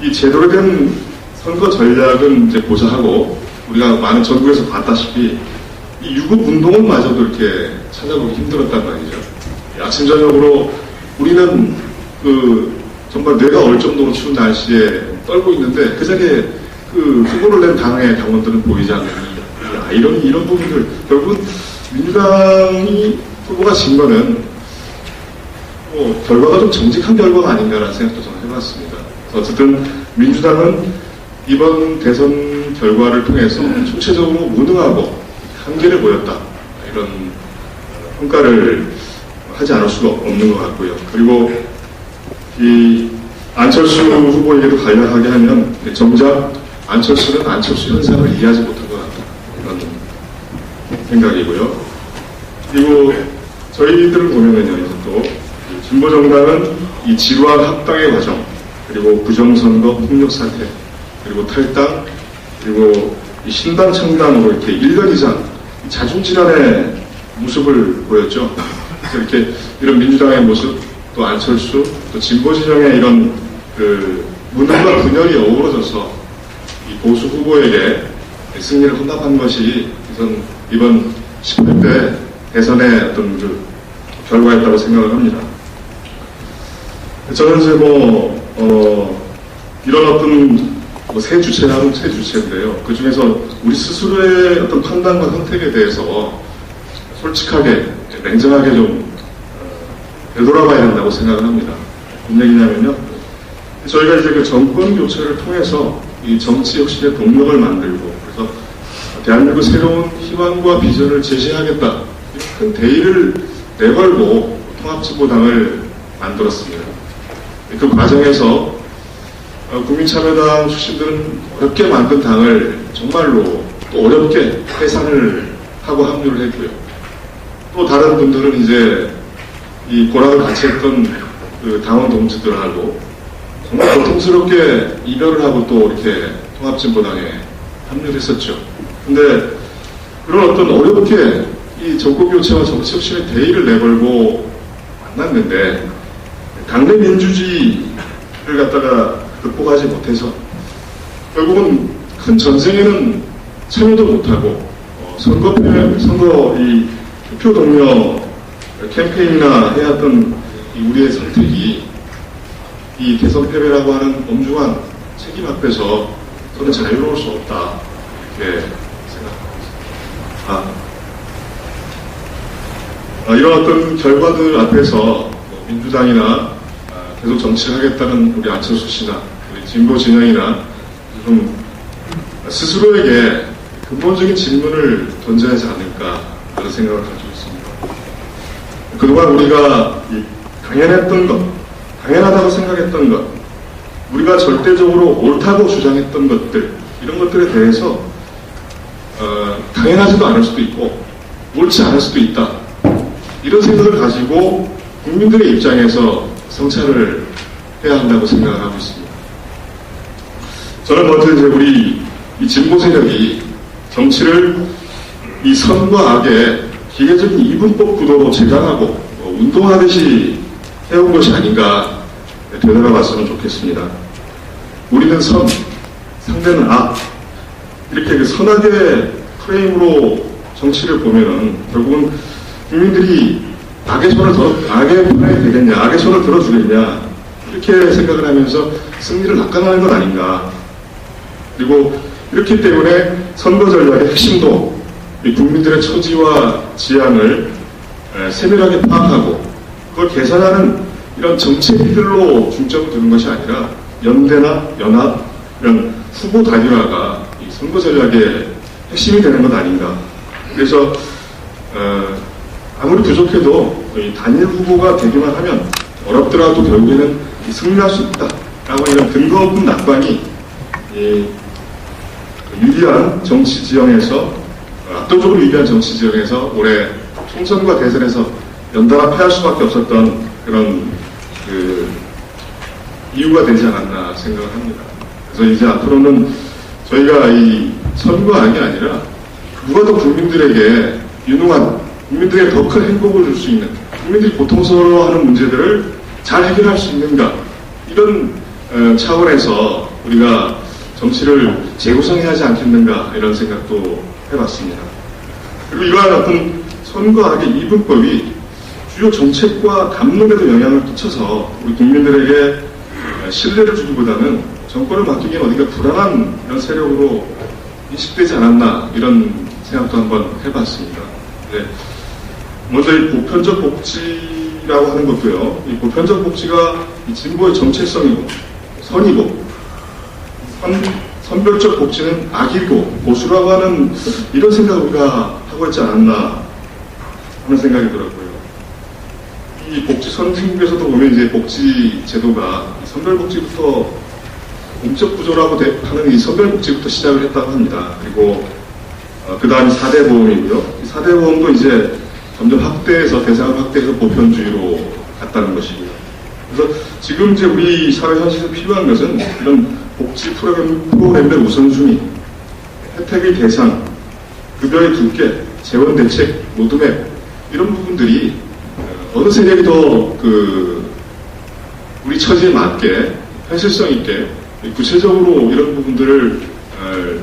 이 제대로 된 선거 전략은 이제 보좌하고, 우리가 많은 전국에서 봤다시피 이 유급 운동은 마저도 이렇게 찾아보기 힘들었단 말이죠. 아침 저녁으로 우리는 정말 뇌가 얼 정도로 추운 날씨에 떨고 있는데 그 자리에 후보를 낸 당의 당원들은 보이지 않는 이런 부분들, 결국은 민주당이 후보가 진 거는 결과가 좀 정직한 결과가 아닌가라는 생각도 저는 해봤습니다. 어쨌든 민주당은 이번 대선 결과를 통해서 총체적으로 무능하고 한계를 보였다, 이런 평가를 하지 않을 수가 없는 것 같고요. 그리고 이 안철수 후보에게도 간략하게 하면 정작 안철수는 안철수 현상을 이해하지 못한 것 같다, 이런 생각이고요. 그리고 저희들을 보면은요, 이제 또 진보정당은 이 지루한 합당의 과정, 그리고 부정선거 폭력 사태, 그리고 탈당, 그리고 이 신당 창당으로 이렇게 1년 이상 자중질환의 모습을 보였죠. 그래서 이렇게 이런 민주당의 모습, 또 안철수, 또 진보진영의 이런 무능과 분열이 어우러져서 이 보수 후보에게 승리를 헌납한 것이 이번 18대 대선의 어떤 결과였다고 생각을 합니다. 저는 이제 이런 어떤 세 주체라면 세 주체인데요. 그 중에서 우리 스스로의 어떤 판단과 선택에 대해서 솔직하게, 냉정하게 좀 되돌아봐야 된다고 생각을 합니다. 무슨 얘기냐면요. 저희가 이제 그 정권 교체를 통해서 이 정치 혁신의 동력을 만들고, 그래서 대한민국 새로운 희망과 비전을 제시하겠다, 큰 대의를 내걸고 통합진보당을 만들었습니다. 그 과정에서 국민참여당 출신들은 어렵게 만든 당을 정말로 또 어렵게 해산을 하고 합류를 했고요. 또 다른 분들은 이제 이 고락을 같이 했던 그 당원 동지들하고 정말 고통스럽게 이별을 하고 또 이렇게 통합진보당에 합류를 했었죠. 근데 그런 어떤 어렵게 이 정권교체와 정치혁신의 대의를 내걸고 만났는데 당내 민주주의를 갖다가 극복하지 못해서 결국은 큰 전쟁에는 참여도 못하고 선거 이 투표 동료 캠페인이나 해왔던 이 우리의 선택이 이 대선 패배라고 하는 엄중한 책임 앞에서 저는 자유로울 수 없다 이렇게 생각합니다. 이런 어떤 결과들 앞에서 민주당이나 계속 정치를 하겠다는 우리 안철수 씨나 우리 진보 진영이나 좀 스스로에게 근본적인 질문을 던져야 하지 않을까 하는 생각을 가지고 있습니다. 그동안 우리가 당연했던 것, 당연하다고 생각했던 것, 우리가 절대적으로 옳다고 주장했던 것들, 이런 것들에 대해서 당연하지도 않을 수도 있고 옳지 않을 수도 있다, 이런 생각을 가지고 국민들의 입장에서 성찰을 해야 한다고 생각을 하고 있습니다. 저는 먼저 이제 우리 이 진보 세력이 정치를 이 선과 악의 기계적인 이분법 구도로 제장하고 운동하듯이 해온 것이 아닌가 되돌아봤으면 좋겠습니다. 우리는 선, 상대는 악, 이렇게 그 선악의 프레임으로 정치를 보면은 결국은 국민들이 악의 편에 되겠냐, 악의 손을 들어주겠냐, 이렇게 생각을 하면서 승리를 낙관하는 것 아닌가. 그리고 이렇기 때문에 선거 전략의 핵심도 이 국민들의 처지와 지향을 세밀하게 파악하고 그걸 계산하는 이런 정책들로 중점을 두는 것이 아니라 연대나 연합, 이런 후보 단일화가 이 선거 전략의 핵심이 되는 것 아닌가. 그래서 아무리 부족해도 이 단일 후보가 되기만 하면 어렵더라도 결국에는 승리할 수 있다라고 이런 근거 없는 낙관이 유리한 정치 지형에서, 압도적으로 유리한 정치 지형에서 올해 총선과 대선에서 연달아 패할 수밖에 없었던 그런 그 이유가 되지 않았나 생각을 합니다. 그래서 이제 앞으로는 저희가 이 선과 악이 아니라 누가 더 국민들에게 유능한, 국민들에게 더 큰 행복을 줄 수 있는, 국민들이 고통스러워하는 문제들을 잘 해결할 수 있는가, 이런 차원에서 우리가 정치를 재구성해야 하지 않겠는가, 이런 생각도 해봤습니다. 그리고 이러한 어떤 선과 악의 이분법이 주요 정책과 담론에도 영향을 끼쳐서 우리 국민들에게 신뢰를 주기보다는 정권을 맡기기엔 어딘가 불안한 이런 세력으로 인식되지 않았나, 이런 생각도 한번 해봤습니다. 네. 먼저 이 보편적 복지라고 하는 것도요, 이 보편적 복지가 이 진보의 정체성이고 선이고, 선별적 복지는 악이고 보수라고 하는 이런 생각을 우리가 하고 있지 않았나 하는 생각이 들었고요. 이 복지 선진국에서도 보면 이제 복지 제도가 선별복지부터 공적 구조라고 하는 이 선별복지부터 시작을 했다고 합니다. 그리고 그 다음이 4대 보험이고요. 이 4대 보험도 이제 점점 확대해서, 대상을 확대해서 보편주의로 갔다는 것이고요. 그래서 지금 이제 우리 사회 현실에서 필요한 것은 이런 복지 프로그램의 우선순위, 혜택의 대상, 급여의 두께, 재원 대책, 로드맵, 이런 부분들이 어느 세력이 더 우리 처지에 맞게 현실성 있게 구체적으로 이런 부분들을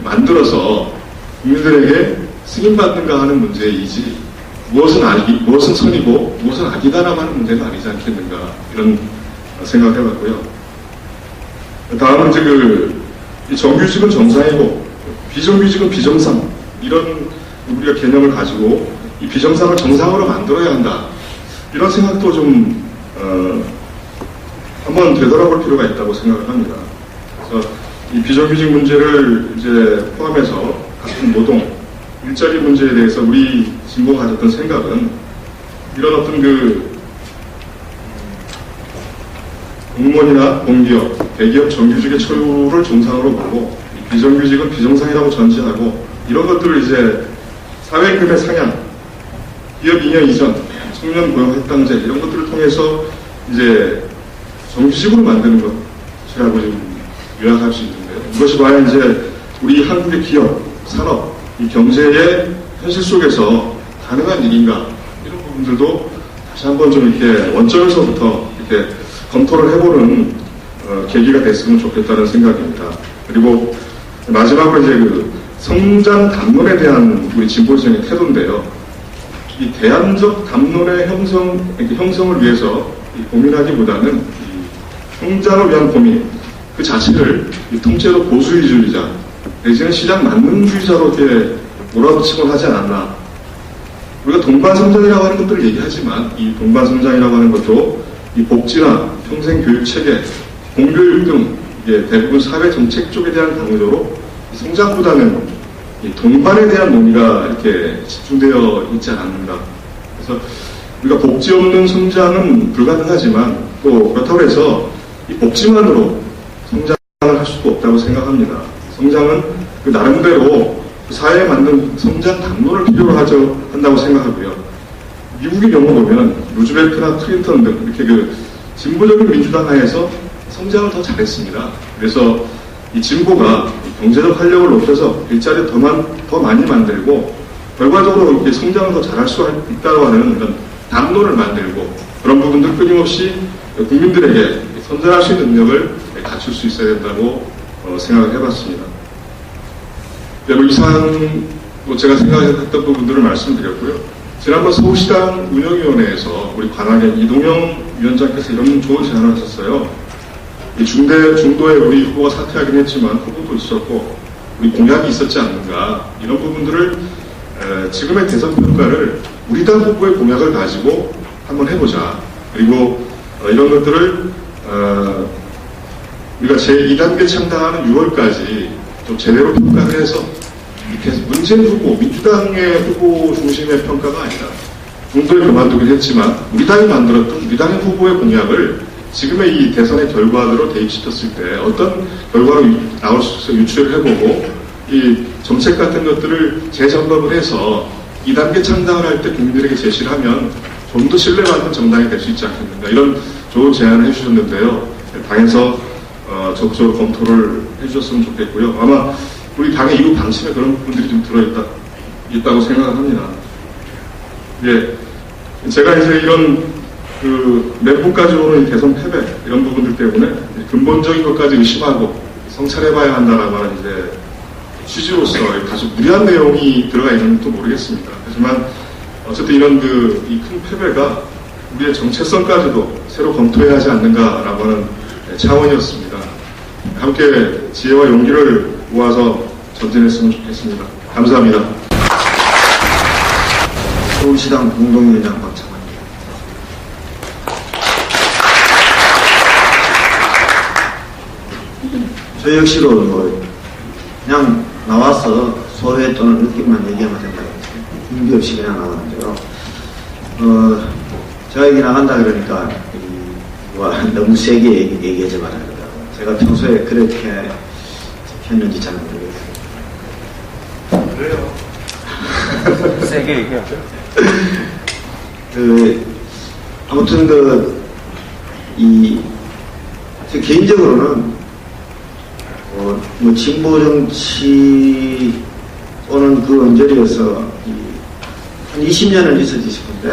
만들어서 국민들에게 승인받는가 하는 문제이지, 무엇은 선이고 무엇은 악이다라고 하는 문제가 아니지 않겠는가, 이런 생각을 해봤고요. 다음은 이제 이 정규직은 정상이고 비정규직은 비정상, 이런 우리가 개념을 가지고 이 비정상을 정상으로 만들어야 한다, 이런 생각도 좀 한번 되돌아볼 필요가 있다고 생각을 합니다. 그래서 이 비정규직 문제를 이제 포함해서 같은 노동, 일자리 문제에 대해서 우리 진보가 가졌던 생각은 이런 어떤 공무원이나 공기업, 대기업 정규직의 처우를 정상으로 보고 비정규직은 비정상이라고 전제하고 이런 것들을 이제 사회임금의 상향, 기업 인연 이전, 청년 고용 할당제 이런 것들을 통해서 이제 정규직으로 만드는 것이라고 지금 요약할 수 있는데요. 이것이 과연 이제 우리 한국의 기업, 산업, 이 경제의 현실 속에서 가능한 일인가 이런 부분들도 다시 한번 좀 이렇게 원점에서부터 이렇게 검토를 해보는 계기가 됐으면 좋겠다는 생각입니다. 그리고 마지막으로 이제 성장 담론에 대한 우리 진보적인 태도인데요. 이 대안적 담론의 형성을 위해서 고민하기보다는 이 성장을 위한 고민 그 자체를 통째로 보수주의자 내지는 시장 만능주의자로 이렇게 몰아붙이곤 하지 않았나. 우리가 동반성장이라고 하는 것들을 얘기하지만 이 동반성장이라고 하는 것도 이 복지나 평생교육체계, 공교육 등 대부분 사회정책 쪽에 대한 강조로 성장보다는 이 동반에 대한 논의가 이렇게 집중되어 있지 않는가. 그래서 우리가 복지 없는 성장은 불가능하지만 또 그렇다고 해서 이 복지만으로 성장을 할 수도 없다고 생각합니다. 성장은 그 나름대로 그 사회에 맞는 성장 담론을 필요로 한다고 생각하고요. 미국의 경우 보면 루즈벨트나 클린턴 등 이렇게 진보적인 민주당 하에서 성장을 더 잘했습니다. 그래서 이 진보가 경제적 활력을 높여서 일자리를 더 많이 만들고 결과적으로 이렇게 성장을 더 잘할 수 있다고 하는 이런 담론을 만들고 그런 부분들 끊임없이 국민들에게 선전할 수 있는 능력을 갖출 수 있어야 된다고 생각을 해봤습니다. 이상 제가 생각했던 부분들을 말씀드렸고요. 지난번 서울시당 운영위원회에서 우리 관악의 이동영 위원장께서 이런 좋은 제안을 하셨어요. 중도에 우리 후보가 사퇴하긴 했지만 후보도 있었고 우리 공약이 있었지 않는가 이런 부분들을 지금의 대선 평가를 우리 당 후보의 공약을 가지고 한번 해보자. 그리고 이런 것들을 우리가 제2단계 창당하는 6월까지 좀 제대로 평가를 해서 문재인 후보, 민주당의 후보 중심의 평가가 아니라 중도에 그만두긴 했지만 우리 당이 만들었던 우리 당의 후보의 공약을 지금의 이 대선의 결과대로 대입시켰을 때 어떤 결과로 나올 수 있어 유추를 해보고 이 정책 같은 것들을 재점검을 해서 2단계 창당을 할 때 국민들에게 제시를 하면 좀 더 신뢰받는 정당이 될 수 있지 않겠는가 이런 좋은 제안을 해주셨는데요. 당에서 적극적으로 검토를 해주셨으면 좋겠고요. 아마 우리 당의 이후 방침에 그런 부분들이 좀 들어있다고 생각을 합니다. 예, 제가 이제 이런 멘붕까지 오는 대선 패배 이런 부분들 때문에 근본적인 것까지 의심하고 성찰해봐야 한다라고 하는 이제 취지로서 다소 무리한 내용이 들어가 있는지 또 모르겠습니다. 하지만 어쨌든 이런 이 큰 패배가 우리의 정체성까지도 새로 검토해야 하지 않는가라고 하는 차원이었습니다. 함께 지혜와 용기를 모아서 전진했으면 좋겠습니다. 감사합니다. 서울시당 공동위원장 박창환입니다. 저 역시도 그냥 나와서 소회 또는 느낌만 얘기하면 된다고 했어요. 준비 없이 그냥 나왔는데요. 제가 얘기 나간다 그러니까 너무 세게 얘기하지 말아야 된다고. 제가 평소에 그렇게 했는지 잘 모르겠어요. 그래요. 세게 얘기하죠. 아무튼 제 개인적으로는 진보 정치 또는 그 언저리에서 한 20년을 있었지 싶은데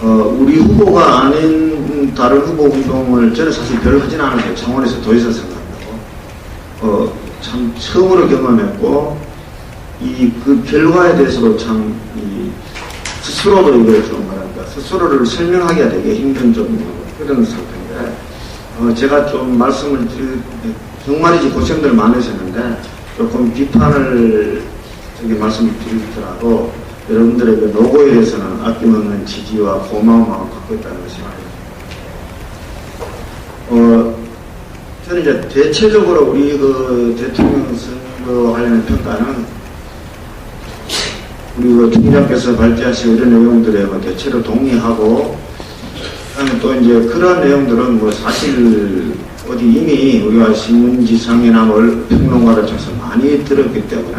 우리 후보가 아닌 다른 후보 운동을 저는 사실 별로 하진 않은데 창원에서 도의사 생각한다고 참 처음으로 경험했고 그 결과에 대해서도 참 스스로도 이걸 좀 말합니다. 스스로를 설명하기가 되게 힘든 좀 그런 상태인데 제가 좀 말씀을 정말이지 고생들 많으셨는데 조금 비판을 말씀을 드리더라도 여러분들에게 노고에 대해서는 아낌없는 지지와 고마운 마음을 갖고 있다는 것이 말입니다. 저는 이제 대체적으로 우리 그 대통령 선거 관련된 평가는 우리 그 총장께서 발제하신 이런 내용들에 뭐 대체로 동의하고, 그다음에 또 이제 그런 내용들은 뭐 사실 어디 이미 우리가 신문지상이나 평론가를 통해서 많이 들었기 때문에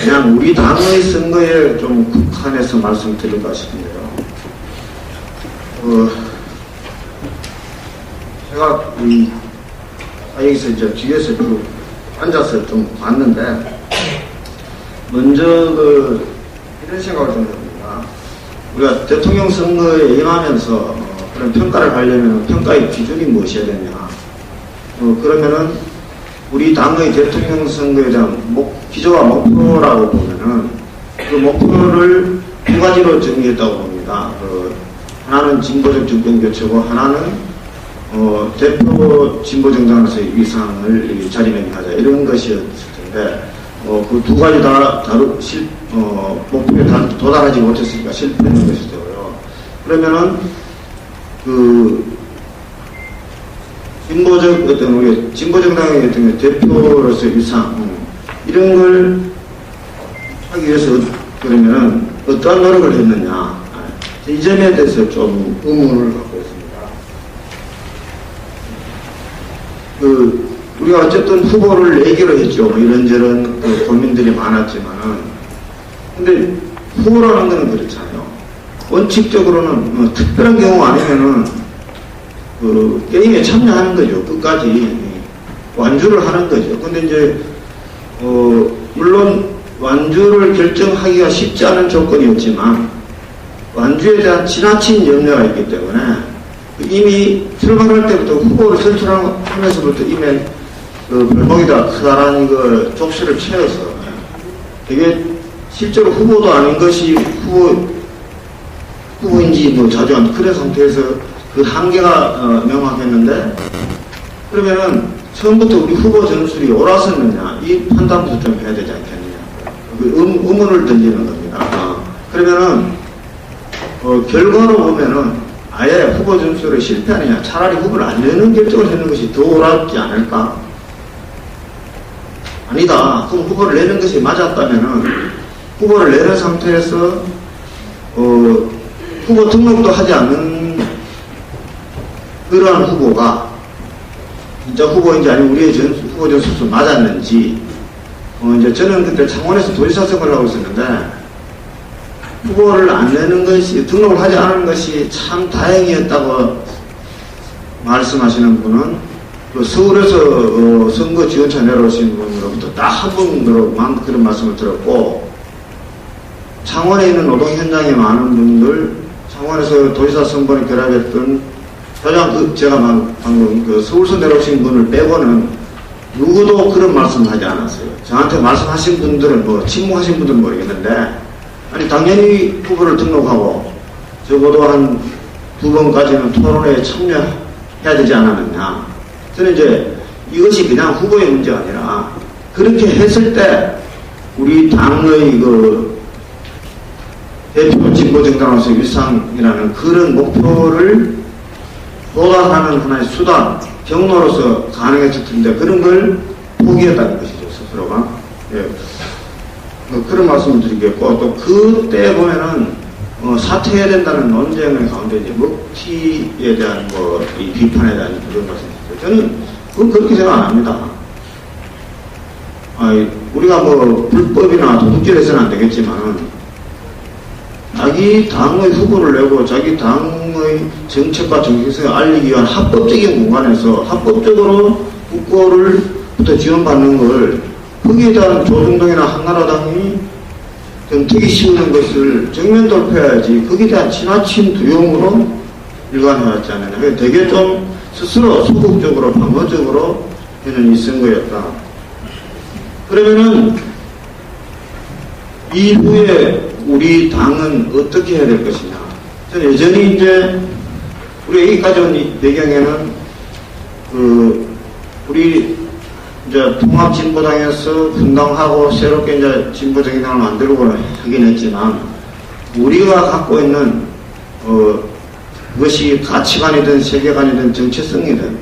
그냥 우리 당의 선거에 좀 국한해서 말씀드릴까 싶은데요. 제가 여기서 이제 뒤에서 좀 앉아서 좀 봤는데, 먼저 이런 생각을 좀 해봅니다. 우리가 대통령 선거에 임하면서 그런 평가를 하려면 평가의 기준이 무엇이어야 되냐. 그러면은 우리 당의 대통령 선거에 대한 기조와 목표라고 보면은 그 목표를 두 가지로 정리했다고 봅니다. 하나는 진보적 정권 교체고, 하나는 대표 진보 정당으로서의 위상을 자리매김하자, 이런 것이었을 텐데, 그 두 가지 다 목표에 도달하지 못했으니까 실패했는 것이고요. 그러면은 우리 진보 정당의 어떤 대표로서의 위상, 이런 걸 하기 위해서 그러면은 어떠한 노력을 했느냐, 이 점에 대해서 좀 의문을 갖고 있습니다. 우리가 어쨌든 후보를 내기로 했죠. 이런저런 고민들이 많았지만은, 근데 후보라는 것은 그렇잖아요. 원칙적으로는 특별한 경우 아니면은 게임에 참여하는 거죠. 끝까지 완주를 하는 거죠. 근데 이제 물론 완주를 결정하기가 쉽지 않은 조건이었지만 완주에 대한 지나친 염려가 있기 때문에 이미 출발할 때부터 후보를 선출하면서부터 이미 벌목이다 크다라는 그 족쇄를 채워서 되게 실제로 후보도 아닌 것이 후보인지 자주 안 그런 상태에서 그 한계가 명확했는데, 그러면은 처음부터 우리 후보 전술이 옳았었느냐, 이 판단부터 좀 해야 되지 않겠느냐, 의문을 던지는 겁니다. 그러면은 결과로 보면은 아예 후보 전술에 실패하느냐, 차라리 후보를 안 내는 결정을 하는 것이 더 옳았지 않을까? 아니다. 그럼 후보를 내는 것이 맞았다면은 후보를 내는 상태에서 후보 등록도 하지 않는 그러한 후보가 진짜 후보인지 아니면 우리의 후보 전술도 맞았는지, 이제 저는 그때 창원에서 도지사 선거를 하고 있었는데, 후보를 안 내는 것이, 등록을 하지 않은 것이 참 다행이었다고 말씀하시는 분은 서울에서 선거 지원차 내려오신 분으로부터 딱 한 분으로만 그런 말씀을 들었고, 창원에 있는 노동 현장에 많은 분들, 창원에서 도지사 선거를 결합했던 가장 제가 방금 서울서 내려오신 분을 빼고는 누구도 그런 말씀을 하지 않았어요. 저한테 말씀하신 분들은 침묵하신 분들은 모르겠는데, 아니 당연히 후보를 등록하고 적어도 한 2번까지는 토론회에 참여해야 되지 않았느냐. 저는 이제 이것이 그냥 후보의 문제가 아니라 그렇게 했을 때 우리 당의 대표 진보 정당으로서의 위상이라는 그런 목표를 도달하는 하나의 수단, 경로로서 가능했을 텐데 그런 걸 포기했다는 것이죠, 스스로가. 예. 그런 말씀을 드리겠고, 또 그때 보면은 사퇴해야 된다는 논쟁의 가운데 이제 먹튀에 대한 이 비판에 대한 그런 말씀이죠. 저는 그건 그렇게 생각 안 합니다. 우리가 불법이나 도둑질해서는 안 되겠지만 자기 당의 후보를 내고 자기 당의 정책과 정책성을 알리기 위한 합법적인 공간에서 합법적으로 국고를부터 지원받는 걸, 거기에 대한 조중동이나 한나라당이 정책이 씌우는 것을 정면 돌파해야지, 거기에 대한 지나친 두려움으로 일관해왔잖아요. 되게 좀 스스로 소극적으로 방어적으로 해는 이 선거였다. 그러면은 이후에 우리 당은 어떻게 해야 될 것이냐. 저는 여전히 이제 우리 여기까지 온 배경에는 우리 이제 통합진보당에서 분당하고 새롭게 이제 진보정당을 만들고 하긴 했지만, 우리가 갖고 있는 그것이 가치관이든 세계관이든 정체성이든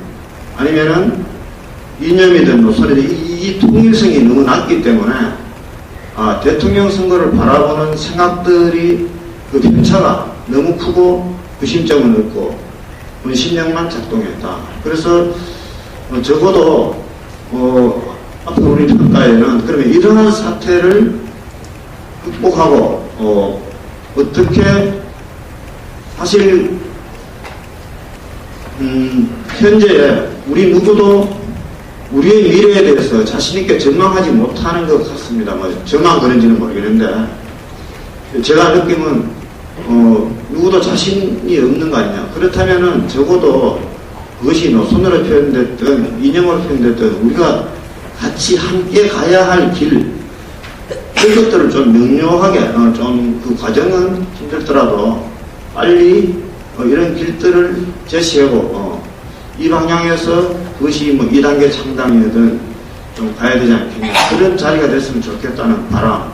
아니면은 이념이든 노선이든 이 통일성이 너무 낮기 때문에 대통령 선거를 바라보는 생각들이 그 편차가 너무 크고 구심점은 없고 분심력만 작동했다. 그래서 적어도 앞으로 우리 평가에는 그러면 이러한 사태를 극복하고 어떻게 사실 현재 우리 누구도 우리의 미래에 대해서 자신있게 전망하지 못하는 것 같습니다. 저만 그런지는 모르겠는데 제가 느낌은 누구도 자신이 없는 거 아니냐. 그렇다면은 적어도 그것이 노선으로 표현됐든 이념으로 표현됐든 우리가 같이 함께 가야 할 길, 이것들을 좀 명료하게 좀 그 과정은 힘들더라도 빨리 이런 길들을 제시하고 이 방향에서 그것이 2단계 창당이든 좀 가야 되지 않겠냐. 그런 자리가 됐으면 좋겠다는 바람,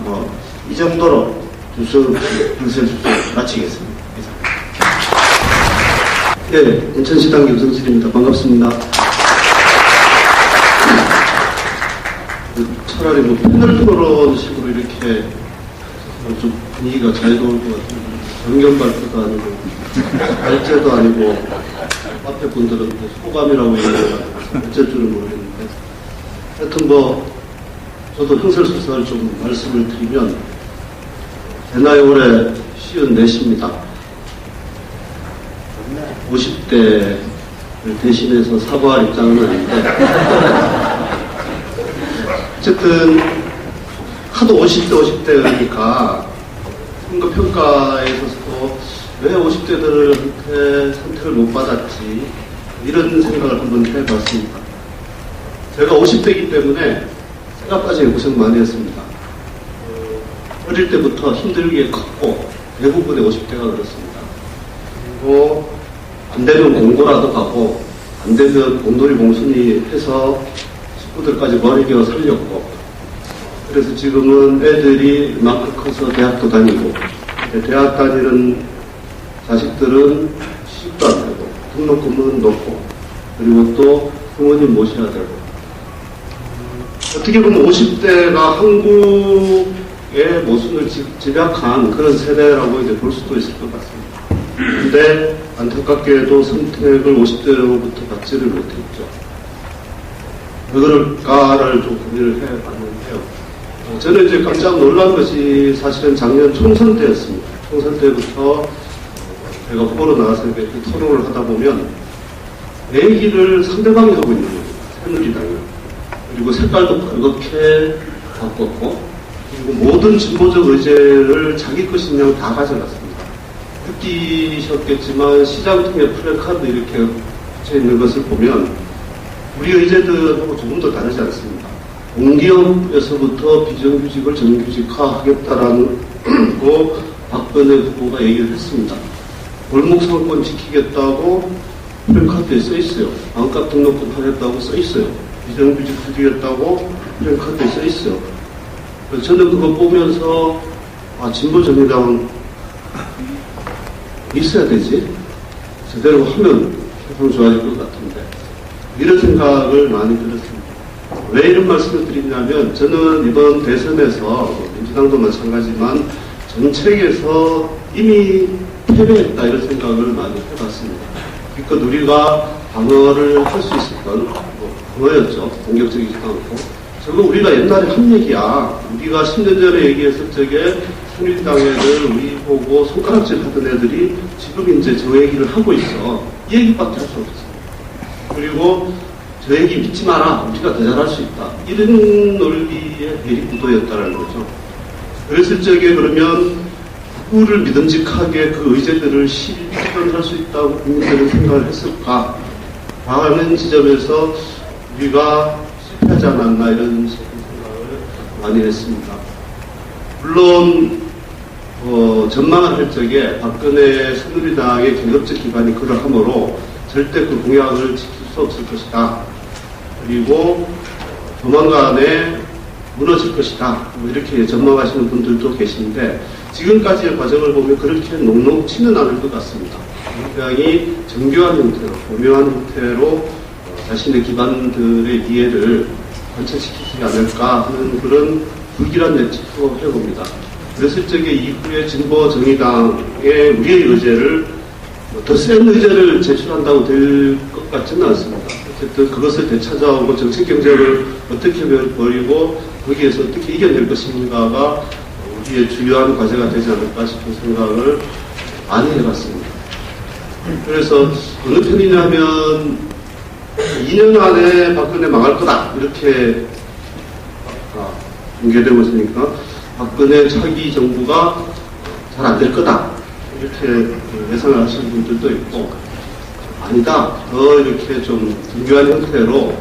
이 정도로 주수 평설 마치겠습니다. 네, 인천시당 김성실입니다. 반갑습니다. 차라리 패널 토론식으로 이렇게 좀 분위기가 자유로울 것 같은데 정견 발표도 아니고 발제도 아니고 앞에 분들은 소감이라고 얘기해서 어쩔 줄은 모르겠는데 하여튼 저도 평설수사를 좀 말씀을 드리면 제 나이 올해 54입니다. 50대를 대신해서 사과할 입장은 아닌데 어쨌든 하도 50대 그러니까 선거 평가에 있어서도 왜 50대들한테 선택을 못 받았지 이런 생각을 한번 해봤습니다. 제가 50대이기 때문에 생각까지 고생 많이 했습니다. 어릴 때부터 힘들게 컸고 대부분의 50대가 그렇습니다. 그리고 안 되면 공고라도 가고 안 되면 공돌이 공순이 해서 친구들까지 머리겨 살렸고 그래서 지금은 애들이 이만큼 커서 대학도 다니고 대학 다니는 자식들은 시집도 안 되고 등록금은 높고 그리고 또 부모님 모셔야 되고 어떻게 보면 50대가 한국의 모순을 집약한 그런 세대라고 이제 볼 수도 있을 것 같습니다. 근데 안타깝게도 선택을 50대로부터 받지를 못했죠. 왜 그럴까를 좀 고민을 해봤는데요. 저는 이제 깜짝 놀란 것이 사실은 작년 총선 때였습니다. 총선 때부터 제가 후보로 나가서 이렇게 토론을 하다 보면 내 얘기를 상대방이 하고 있는 거예요. 새누리당이. 그리고 색깔도 그렇게 바꿨고 그리고 모든 진보적 의제를 자기 것인 양 다 가져갔습니다. 느끼셨겠지만 시장 통해 플래카드 이렇게 붙여 있는 것을 보면 우리 의제들하고 조금 더 다르지 않습니다. 공기업에서부터 비정규직을 정규직화하겠다라는 거 박근혜 후보가 얘기를 했습니다. 골목 상권 지키겠다고 플래카드에 써 있어요. 반값 등록금 하겠다고 써 있어요. 비정규직 줄이겠다고 플래카드에 써 있어요. 그래서 저는 그거 보면서 진보정의당 있어야 되지. 제대로 하면 세상 좋아질 것 같은데. 이런 생각을 많이 들었습니다. 왜 이런 말씀을 드리냐면 저는 이번 대선에서 민주당도 마찬가지지만 정책에서 이미 패배했다 이런 생각을 많이 해봤습니다. 그러니까 우리가 방어를 할 수 있을 건 방어였죠. 공격적이지도 않고. 저거 우리가 옛날에 한 얘기야. 우리가 10년 전에 얘기했을 적에 새누리당 애들 우리 보고 손가락질 하던 애들이 지금 이제 저 얘기를 하고 있어. 이 얘기밖에 할 수 없어. 그리고 저 얘기 믿지 마라. 우리가 더 잘할 수 있다. 이런 논리의 대립구도였다는 거죠. 그랬을 적에 그러면 누구를 믿음직하게 그 의제들을 실현할 수 있다고 국민들은 생각을 했을까 하는 지점에서 우리가 실패하지 않았나 이런 생각을 많이 했습니다. 물론 전망을 할 적에 박근혜 새누리당의 계급적 기반이 그러하므로 절대 그 공약을 지킬 수 없을 것이다. 그리고 조만간에 무너질 것이다. 이렇게 전망하시는 분들도 계신데 지금까지의 과정을 보면 그렇게 녹록치는 않을 것 같습니다. 굉장히 정교한 형태로, 고묘한 형태로 자신의 기반들의 이해를 관철시키지 않을까 하는 그런 불길한 예측도 해봅니다. 그랬을 적에 이후에 진보 정의당의 우리의 의제를 더 센 의제를 제출한다고 될 것 같지는 않습니다. 어쨌든 그것을 되찾아오고 정책 경쟁을 어떻게 벌이고 거기에서 어떻게 이겨낼 것인가가 우리의 주요한 과제가 되지 않을까 싶은 생각을 많이 해봤습니다. 그래서 어느 편이냐면 2년 안에 박근혜 망할 거다 이렇게 공개되고 있으니까 박근혜 차기 정부가 잘 안 될 거다 이렇게 예상을 하시는 분들도 있고, 아니다 더 이렇게 좀 중요한 형태로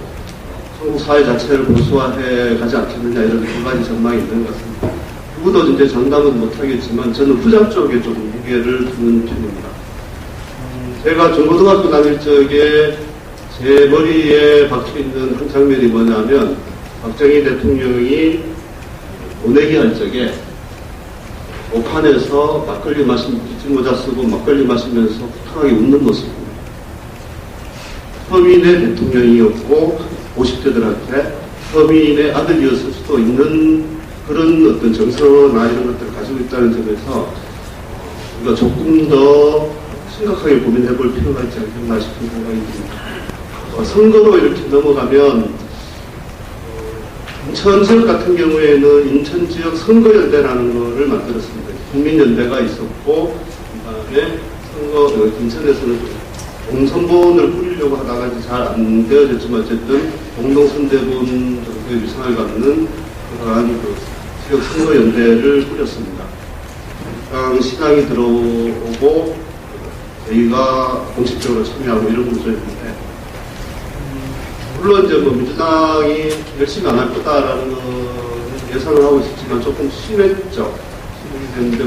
한국 사회 자체를 보수화해 가지 않겠느냐 이런 두 가지 전망이 있는 것 같습니다. 누구도 이제 장담은 못하겠지만 저는 후자 쪽에 좀 무게를 두는 편입니다. 제가 중고등학교 다닐 적에 제 머리에 박혀있는 한 장면이 뭐냐면, 박정희 대통령이 보내기 할 적에 오판에서 막걸리 빗모자 쓰고 막걸리 마시면서 호탕하게 웃는 모습입니다. 서민의 대통령이었고 50대들한테 서민의 아들이었을 수도 있는 그런 어떤 정서나 이런 것들을 가지고 있다는 점에서 우리가 조금 더 심각하게 고민해 볼 필요가 있지 않겠나 싶은 생각이 듭니다. 선거로 이렇게 넘어가면 인천 지역 같은 경우에는 인천 지역 선거연대라는 것을 만들었습니다. 국민연대가 있었고, 그 다음에 인천에서는 공선본을 꾸리려고 하다가 잘 안 되어졌지만 어쨌든 공동선대본 정도의 위상을 갖는 그러한 지역 선거연대를 꾸렸습니다. 시당이 들어오고 저희가 공식적으로 참여하고 이런 구조였는데, 물론 이제 민주당이 열심히 안 할 거다라는 거 예상을 하고 있었지만 조금 심했죠. 심하게 됐는데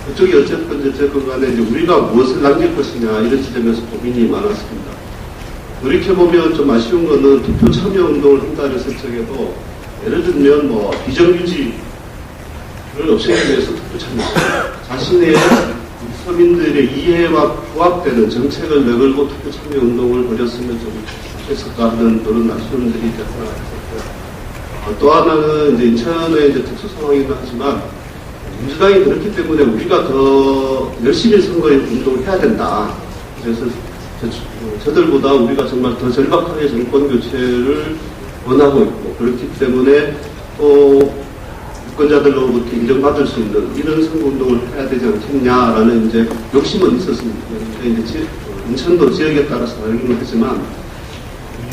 그쪽이 어쨌건 간에 이제 우리가 무엇을 남길 것이냐 이런 지점에서 고민이 많았습니다. 돌이켜보면 좀 아쉬운 거는 투표 참여 운동을 한다 했을 적에도 예를 들면 뭐 비정규직을 없애기 위해서 투표 참여, 자신의 서민들의 이해와 부합되는 정책을 내걸고 투표 참여 운동을 벌였으면 좀 좋겠을까 하는 그런 아쉬움들이 하나 있었고요. 또 하나는 이제 인천의 이제 특수 상황이긴 하지만 민주당이 그렇기 때문에 우리가 더 열심히 선거 운동을 해야 된다. 그래서 저들보다 우리가 정말 더 절박하게 정권 교체를 원하고 있고, 그렇기 때문에 또 유권자들로부터 인정받을 수 있는 이런 선거운동을 해야 되지 않겠냐라는 이제 욕심은 있었습니다. 그런데 이제 인천도 지역에 따라서 다르긴 하지만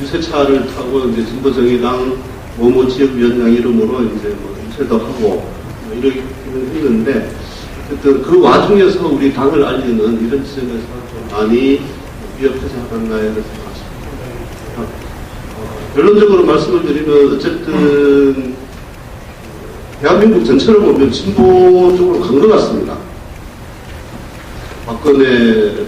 유세차를 타고 이제 진보정의당 모모 지역위원장 이름으로 이제 뭐 유세도 하고 이렇게 했는데, 어쨌든 그 와중에서 우리 당을 알리는 이런 지점에서 좀 많이 위협하지 않았나 이런 생각입니다. 결론적으로 말씀을 드리면 어쨌든 대한민국 전체를 보면 진보 쪽으로 간 것 같습니다. 박근혜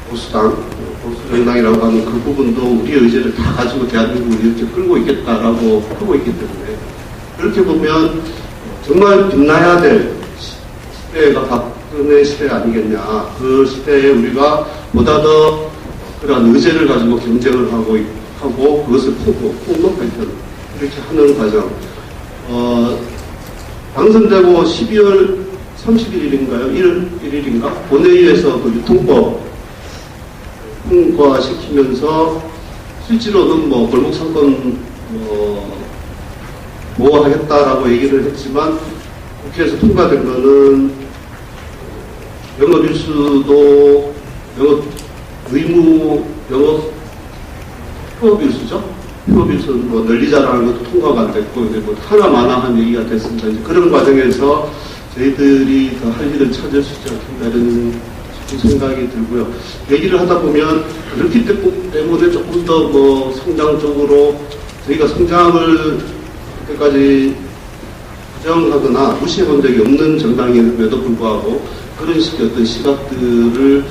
보수당, 보수정당이라고 하는 그 부분도 우리의 의지를 다 가지고 대한민국을 이렇게 끌고 있겠다라고 하고 있기 때문에, 그렇게 보면 정말 빛나야 될 시대가 박근혜 시대 아니겠냐. 그 시대에 우리가 보다 더 그러한 의제를 가지고 경쟁을 하고 그것을 폭넓게 이렇게 하는 과정. 당선되고 12월 31일인가요? 1일인가? 본회의에서 그 유통법 통과시키면서 실제로는 뭐 골목상권 보호하겠다라고 얘기를 했지만 국회에서 통과된 거는 영업일수도 휴업일수죠? 휴업일수는 뭐 늘리자라는 것도 통과가 안 됐고, 이제 뭐 하나마나한 얘기가 됐습니다. 이제 그런 과정에서 저희들이 더 할 일을 찾을 수 있지 않겠다는 생각이 들고요. 얘기를 하다 보면 그렇기 때문에 조금 더 뭐 성장 쪽으로 저희가 성장을 그때까지 부정하거나 무시해 본 적이 없는 정당임에도 불구하고 그런 식의 어떤 시각들을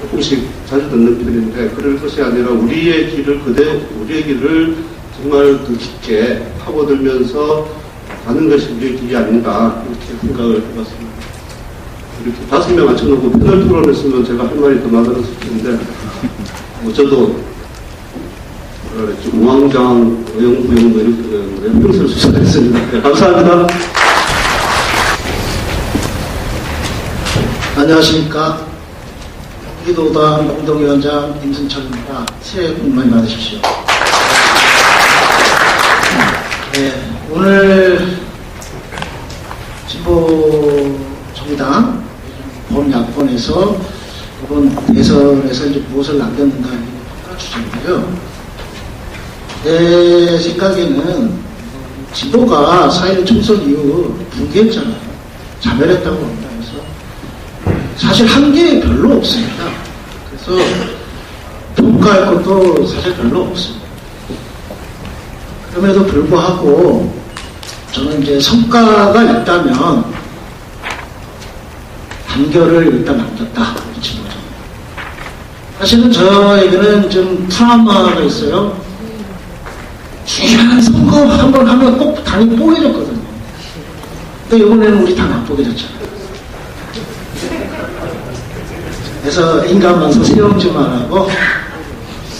조금씩 자주 듣는 편인데, 그럴 것이 아니라 우리의 길을 정말 더 깊게 파고들면서 가는 것이 우리의 길이 아닌가 이렇게 생각을 해봤습니다. 이렇게 5명 앉혀놓고 패널 토론했으면 제가 할 말이 더 많았을 텐데, 저도 좀 우왕좌왕, 어영부영 이렇게 연평설 수사했습니다. 네, 감사합니다. 안녕하십니까. 경기도당 공동위원장 임승철입니다. 새해 복 많이 받으십시오. 네, 오늘 진보 정당 범야권에서 이번 대선에서 이제 무엇을 남겼는가 하는 평가 주제인데요. 내 생각에는 진보가 4.1 총선 이후 붕괴했잖아요. 자멸했다고 합니다. 그래서 사실 한 게 별로 없습니다. 그래서 평가할 것도 사실 별로 없습니다. 그럼에도 불구하고 저는 이제 성과가 있다면 단결을 일단 남겼다. 진보죠. 사실은 저에게는 좀 트라우마가 있어요. 중요한 선거 한번 하면 꼭 당이 뽀개졌거든요. 근데 이번에는 우리 당 안 뽀개졌잖아요. 그래서 인간만서 세움지만 하고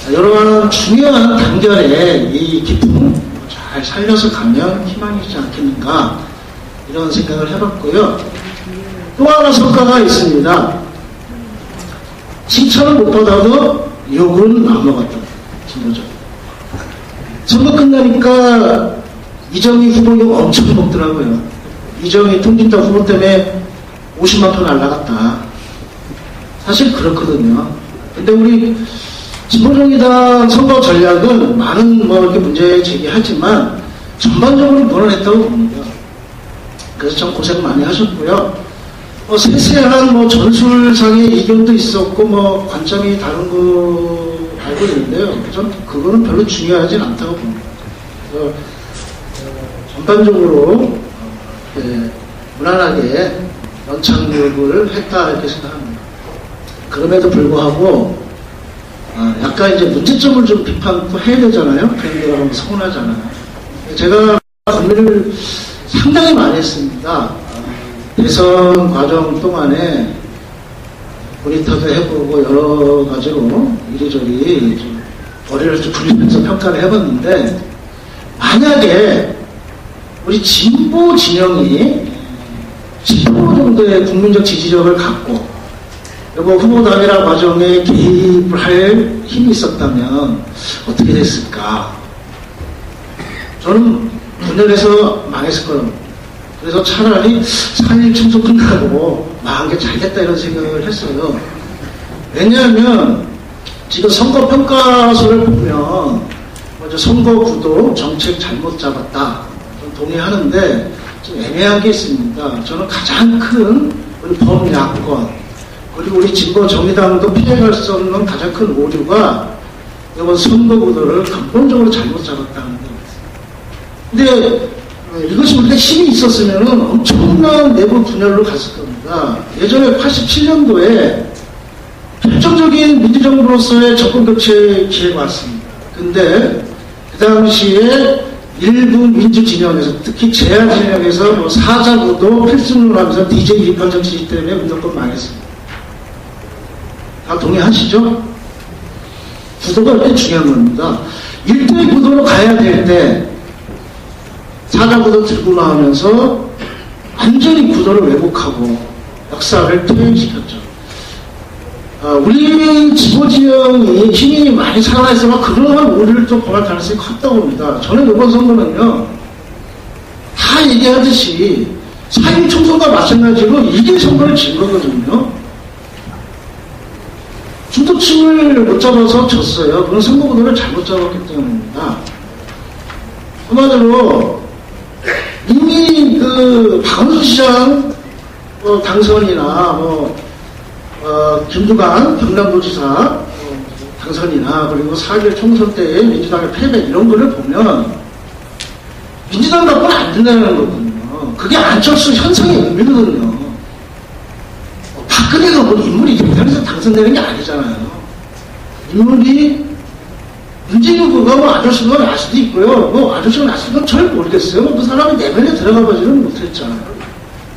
이런 중요한 단결에 이 기쁨 잘 살려서 가면 희망이 있지 않겠는가 이런 생각을 해봤고요. 또 하나 성과가 있습니다. 칭찬을 못 받아도 욕은 안 먹었다. 진보죠. 선거 끝나니까 이정희 후보 욕 엄청 먹더라고요. 이정희 통진당 후보 때문에 50만 표 날라갔다. 사실 그렇거든요. 근데 우리 진보정의당 선거 전략은 많은 이렇게 문제 제기하지만 전반적으로 무난했다고 봅니다. 그래서 참 고생 많이 하셨고요. 세세한 전술상의 이견도 있었고 관점이 다른 거 알고 있는데요. 전 그거는 별로 중요하진 않다고 봅니다. 그래서 전반적으로 무난하게 연착륙을 했다 이렇게 생각합니다. 그럼에도 불구하고 약간 이제 문제점을 좀 비판도 해야 되잖아요. 그런데 하면 서운하잖아요. 제가 고민을 상당히 많이 했습니다. 대선 과정 동안에 모니터도 해보고 여러 가지로 이리저리 좀 머리를 좀 굴리면서 평가를 해봤는데, 만약에 우리 진보 진영이 10% 정도의 국민적 지지력을 갖고 후보 단일화 과정에 개입을 할 힘이 있었다면 어떻게 됐을까? 저는 분열해서 망했을 거예요. 그래서 차라리 4.1 총선 끝나고 망한 게 잘됐다 이런 생각을 했어요. 왜냐하면 지금 선거평가서를 보면 먼저 선거구도 정책 잘못 잡았다 좀 동의하는데 좀 애매한 게 있습니다. 저는 가장 큰 우리 범야권 그리고 우리 진보 정의당도 피해갈 수 없는 가장 큰 오류가 이번 선거구도를 근본적으로 잘못 잡았다는 게 있습니다. 근데 이것이 우리가 힘이 있었으면 엄청난 내부 분열로 갔을 겁니다. 예전에 87년도에 결정적인 민주정부로서의 정권교체 기회가 왔습니다. 근데 그 당시에 일부 민주진영에서 특히 제야진영에서 사자구도 필승을 하면서 DJ 비판적 지지 때문에 무조건 망했습니다. 다 동의하시죠? 구도가 이렇게 중요한 겁니다. 1대1 구도로 가야 될 때 사자구도 들고 나오면서 완전히 구도를 왜곡하고 역사를 퇴행시켰죠. 우리 진보진영이 힘이 많이 살아있어서 그런 오류를 좀 범할 가능성이 컸다고 봅니다. 저는 이번 선거는요, 다 얘기하듯이 4.1 총선과 마찬가지로 이게 선거를 진 거거든요. 중도층을 못 잡아서 졌어요. 그건 선거구도를 잘못 잡았기 때문입니다. 한마디로 이미 박원순 시장 당선이나 김두관 경남도지사 당선이나 그리고 4.1 총선 때의 민주당의 패배 이런 거를 보면 민주당 갖고는 안 된다는 거거든요. 그게 안철수 현상의 의미거든요. 박근혜가 인물이 대선에서 당선되는 게 아니잖아요. 인물이 문재인 후보가 안철수가 날 수도 있고요. 안철수가 날 수도 잘 모르겠어요. 그 사람이 내면에 들어가 보지는 못했잖아요.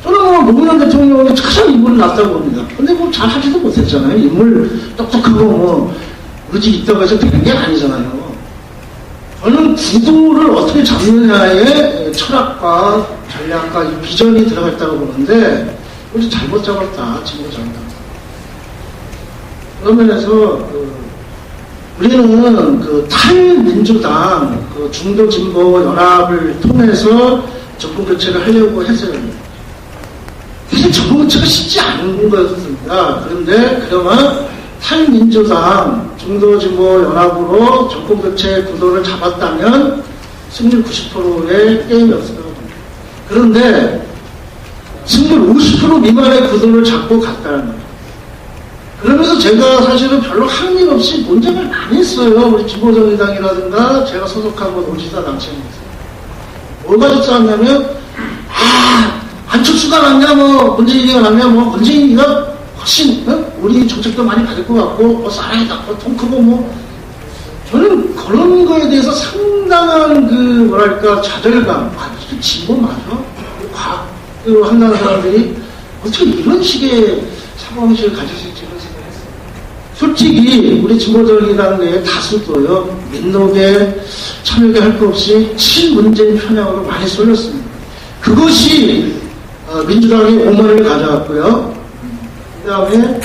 저는 뭐 노무현 대통령이 가장 인물이 낮다고 봅니다. 근데 뭐 잘 하지도 못했잖아요. 인물 똑똑하고 뭐 의지 있다고 해서 되는 게 아니잖아요. 저는 구도를 어떻게 잡느냐에 철학과 전략과 이 비전이 들어갔다고 보는데 우리 잘못 잡았다. 잘못 잡았다. 그런 면에서 우리는 그 탈민주당 그 중도 진보 연합을 통해서 정권 교체를 하려고 했어요. 사실 정권 교체가 쉽지 않은 거였습니다. 그런데 그동안 탈민주당 중도 진보 연합으로 정권 교체 구도를 잡았다면 승률 90%의 게임이었어요. 그런데 승률 50% 미만의 구도를 잡고 갔다는 거예요. 그러면서 제가 사실은 별로 할 일 없이 논쟁을 많이 했어요. 우리 진보정의당이라든가 제가 소속하고 논지사 당청에서. 뭘 가지고 싸웠냐면, 안철수가 낫냐, 뭐, 문재인이가 낫냐, 뭐, 문재인이가 훨씬, 우리 정책도 많이 받을 것 같고, 사랑이 낮고, 통 크고, 뭐. 저는 그런 거에 대해서 상당한 뭐랄까, 좌절감. 이게 진보 맞아? 과학으로 한다는 사람들이 어떻게 이런 식의 사고방식을 가질 수 있지? 솔직히 우리 진보정의당 내에 다수도요 민노계 참여계 할 거 없이 친문재인 편향으로 많이 쏠렸습니다. 그것이 민주당이 5만을 가져왔고요. 그 다음에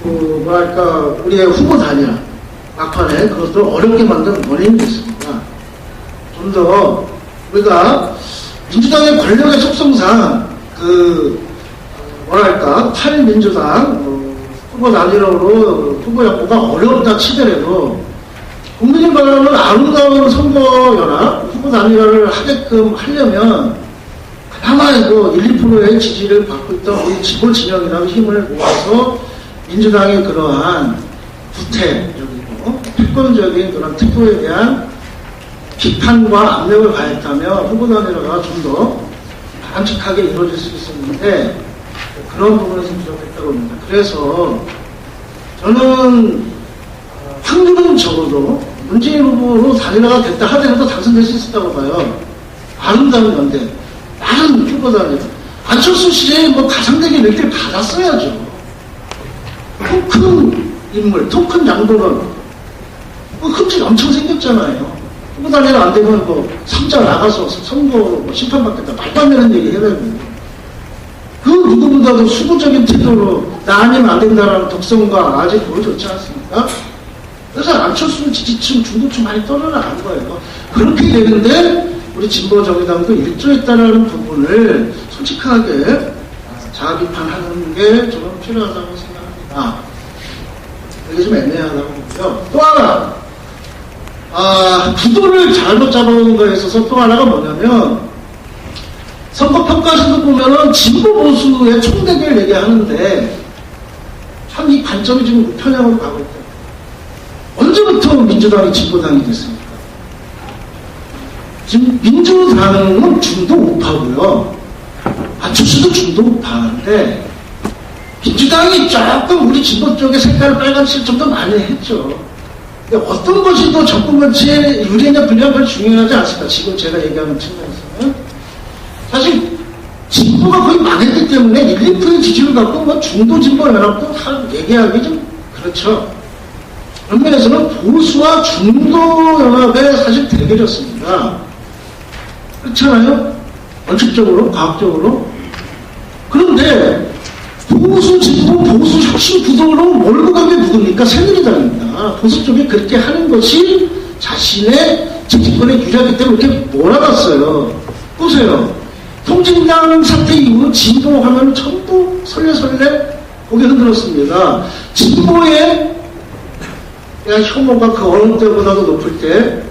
뭐랄까 우리의 후보 단일 막판에 그것도 어렵게 만든 원인이 됐습니다. 좀 더 우리가 민주당의 권력의 속성상 뭐랄까 탈민주당 후보 단일화로 후보 양보가 어렵다 치더라도 국민이 바라는 아름다운 선거연합 후보 단일화를 하게끔 하려면 그나마 1, 2%의 지지를 받고 있던 우리 진보 진영이라는 힘을 모아서 민주당의 그러한 구태적이고 패권적인 그런 태도에 대한 비판과 압력을 가했다면 후보 단일화가 좀 더 바람직하게 이루어질 수 있었는데 그런 부분에서 부족했다고 봅니다. 그래서 저는 확률은 적어도 문재인 후보로 단일화가 됐다 하더라도 당선될 수 있었다고 봐요. 아름다운 연대, 많은 후보 단일화. 안철수 시대에 뭐 가상대기 몇 개를 받았어야죠. 통 큰 인물, 통 큰 양도는 흠집 엄청 생겼잖아요. 후보 단일화 안 되면 삼자 나가서 선거 심판받겠다. 말도 안 되는 얘기 해야 됩니다. 그 누구보다도 수구적인 태도로 나 아니면 안 된다라는 독성과 아직 보여줬지 않습니까? 그래서 안철수 지지층, 중도층 많이 떨어나간 거예요. 그렇게 되는데 우리 진보정의당도 일조했다라는 부분을 솔직하게 자비판하는 게 저는 필요하다고 생각합니다. 이게 좀 애매하다고 보고요. 또 하나, 구도를 잘못 잡아오는 거에 있어서 또 하나가 뭐냐면 선거평가에서도 보면은 진보 보수의 총대결 얘기하는데 참 이 관점이 지금 우편향으로 가고 있다. 언제부터 민주당이 진보당이 됐습니까? 지금 민주당은 중도 우파고요. 안철수도 중도 우파인데 민주당이 조금 우리 진보 쪽에 색깔을 빨간색 좀 더 많이 했죠. 근데 어떤 것이 더 정권같이 유리냐 불리냐 별 중요하지 않습니다. 지금 제가 얘기하는 측면에서는. 사실 진보가 거의 망했기 때문에 1, 2%의 지지를 갖고 뭐 중도 진보 연합도 다 얘기하기 좀 그렇죠. 그런 면에서는 보수와 중도 연합의 사실 대결이었습니다. 그렇잖아요? 원칙적으로, 과학적으로. 그런데 보수 진보, 보수 혁신 구도로 몰고 간 게 누굽니까? 새누리당입니다. 보수 쪽이 그렇게 하는 것이 자신의 정치권에 유리하기 때문에 이렇게 몰아갔어요. 보세요. 통진당 사태 이후 진보 하면 전부 설레설레 고개 흔들었습니다. 진보의 혐오가 그 어느 때보다도 높을 때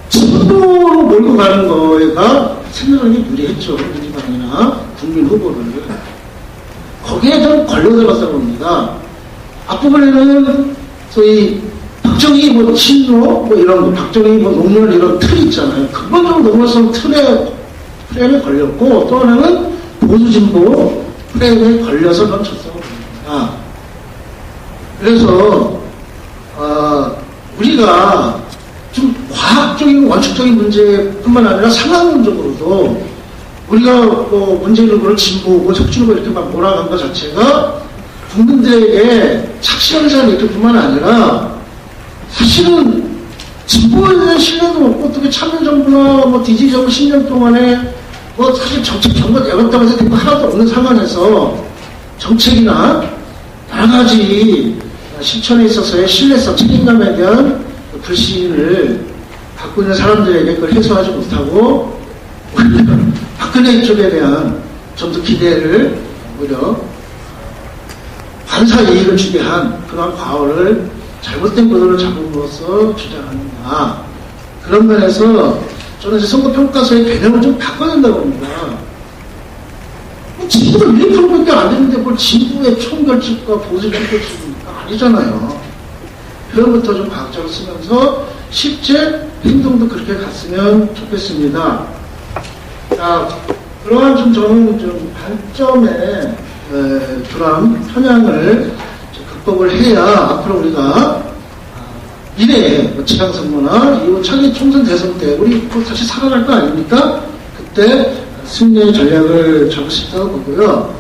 진보로 몰고 가는 거가 새누리당이 유리했죠. 민주당이나 국민 후보를. 거기에 좀 걸려들었다고 봅니다. 앞부분에는 소위 박정희 뭐 친노 뭐 이런 거, 박정희 뭐 노무현 이런 틀 있잖아요. 근본적으로 넘어선 프레임에 걸렸고 또 하나는 보수진보 프레임에 걸려서 멈췄다고 봅니다. 그래서 우리가 좀 과학적인 원칙적인 문제뿐만 아니라 상황적으로도 우리가 뭐 문재인 후보를 진보고 적진후보 이렇게 막 몰아간 것 자체가 국민들에게 착시현상 이렇게 뿐만 아니라 사실은 진보에 대한 신뢰도 없고 어떻게 참여정부나 뭐 DJ정부 10년 동안에 뭐 사실 정책 정부 내었다고 해서 대부 하나도 없는 상황에서 정책이나 여러 가지 실천에 있어서의 신뢰성, 책임감에 대한 불신을 갖고 있는 사람들에게 그걸 해소하지 못하고 오히려 박근혜 쪽에 대한 좀 더 기대를 오히려 관사 이익을 주게 한 그런 과오를 잘못된 구도를 잡음으로써 주장하는가. 그런 면에서 저는 이제 선거평가서의 개념을 좀 바꿔야 된다고 봅니다. 진보가 1%밖에 안 되는데 뭘 진보의 총결집과 보수 총결집입니까? 아니잖아요. 그런부터 좀 과학적으로 쓰면서 실제 행동도 그렇게 갔으면 좋겠습니다. 자, 그러한 좀 저는 좀 반점의 불안, 편향을 극복을 해야 앞으로 우리가 미래에 지방선거나 이후 차기 총선 대선 때 우리 또 다시 살아날 거 아닙니까? 그때 승리의 전략을 잡을 수 있다고 보고요.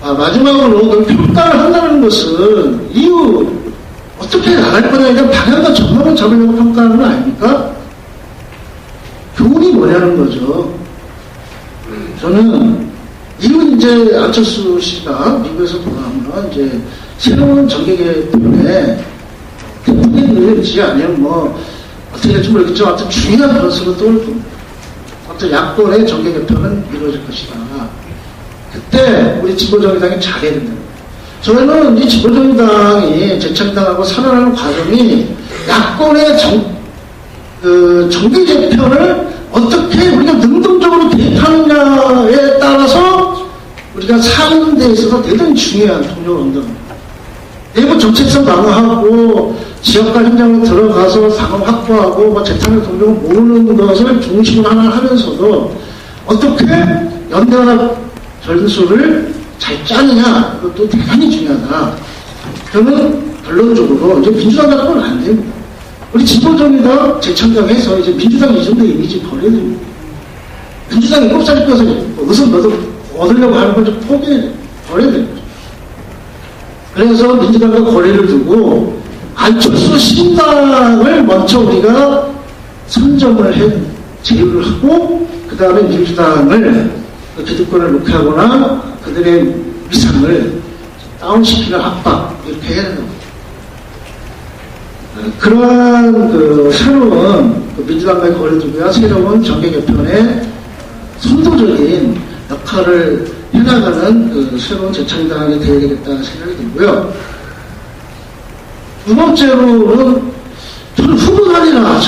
마지막으로 그 평가를 한다는 것은 이후 어떻게 나갈 거냐에 대한 방향과 전망을 잡으려고 평가하는 거 아닙니까? 교훈이 뭐냐는 거죠. 저는 이후 이제 안철수 씨가 미국에서 돌아오면 이제 새로운 정계 개편에 대통령을지 아니면 뭐 어떻게 될지 모르겠지만 하여튼 중요한 변수로 떠올 겁니다. 어떤 야권의 정계 개편은 이루어질 것이다. 그때 우리 진보정의당이 잘해야 된다. 저는 이 진보정의당이 재창당하고 살아나는 과정이 야권의 정계 개편을 어떻게 우리가 능동적으로 개입하느냐에 따라서 우리가 사는 데 있어서 대단히 중요한 동력을 얻는다. 내부 정책성 강화하고 지역과 현장으로 들어가서 상업 확보하고 뭐 재탄을 동력을 모으는 것을 중심으로 하나 하면서도 어떻게 연대연합 전술을 잘 짜느냐 그것도 대단히 중요하다. 저는 결론적으로 이제 민주당 갖고는 안 됩니다. 우리 진보정의당 재창당해서 이제 민주당 이 정도 이미지 버려야 됩니다. 민주당이 꼽사리 껴서 의석 몇 얻으려고 하는 건 좀 버려야 됩니다. 그래서 민주당과 거리를 두고 안철수 신당을 먼저 우리가 선점을 해 제휴를 하고 그 다음에 민주당을 기득권을 녹화하거나 그들의 위상을 다운시키는 압박 이렇게 해야 된다고. 그러한 그 새로운 민주당과의 거리를 두고야 새로운 정계 개편의 선도적인 역할을 해나가는 그 새로운 재창당이 되어야 되겠다는 생각이 들고요. 두 번째로는 저는 후보단이라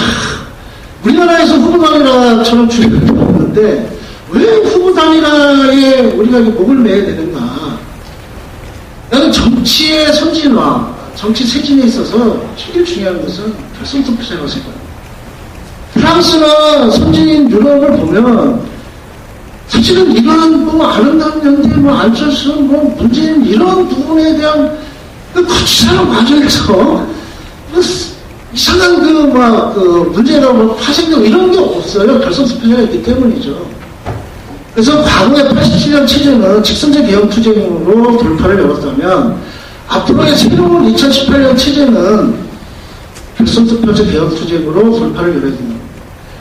우리나라에서 후보단이라처럼 주의가 없는데 왜 후보단이라에 우리가 목을 매야 되는가? 나는 정치의 선진화, 정치 세진에 있어서 제일 중요한 것은 결선투표제라고 생각합니다. 프랑스나 선진인 유럽을 보면 사실은 이런 뭐 아름다운 연대, 뭐 안철수, 뭐 문재인 이런 부분에 대한 그 거치사는 과정에서 이상한 그 문제나 뭐 파생력 이런 게 없어요. 결선투표제가 있기 때문이죠. 그래서 과거의 87년 체제는 직선제 개혁 투쟁으로 돌파를 열었다면 앞으로의 새로운 2018년 체제는 결선투표제 개혁 투쟁으로 돌파를 열어야 됩니다.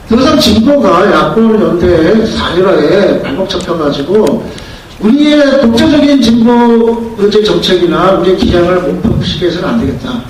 더 이상 진보가 야권 연대의 사회화에 발목 잡혀가지고 우리의 독자적인 진보 의제 정책이나 우리의 기량을 몸통시켜서는 안 되겠다.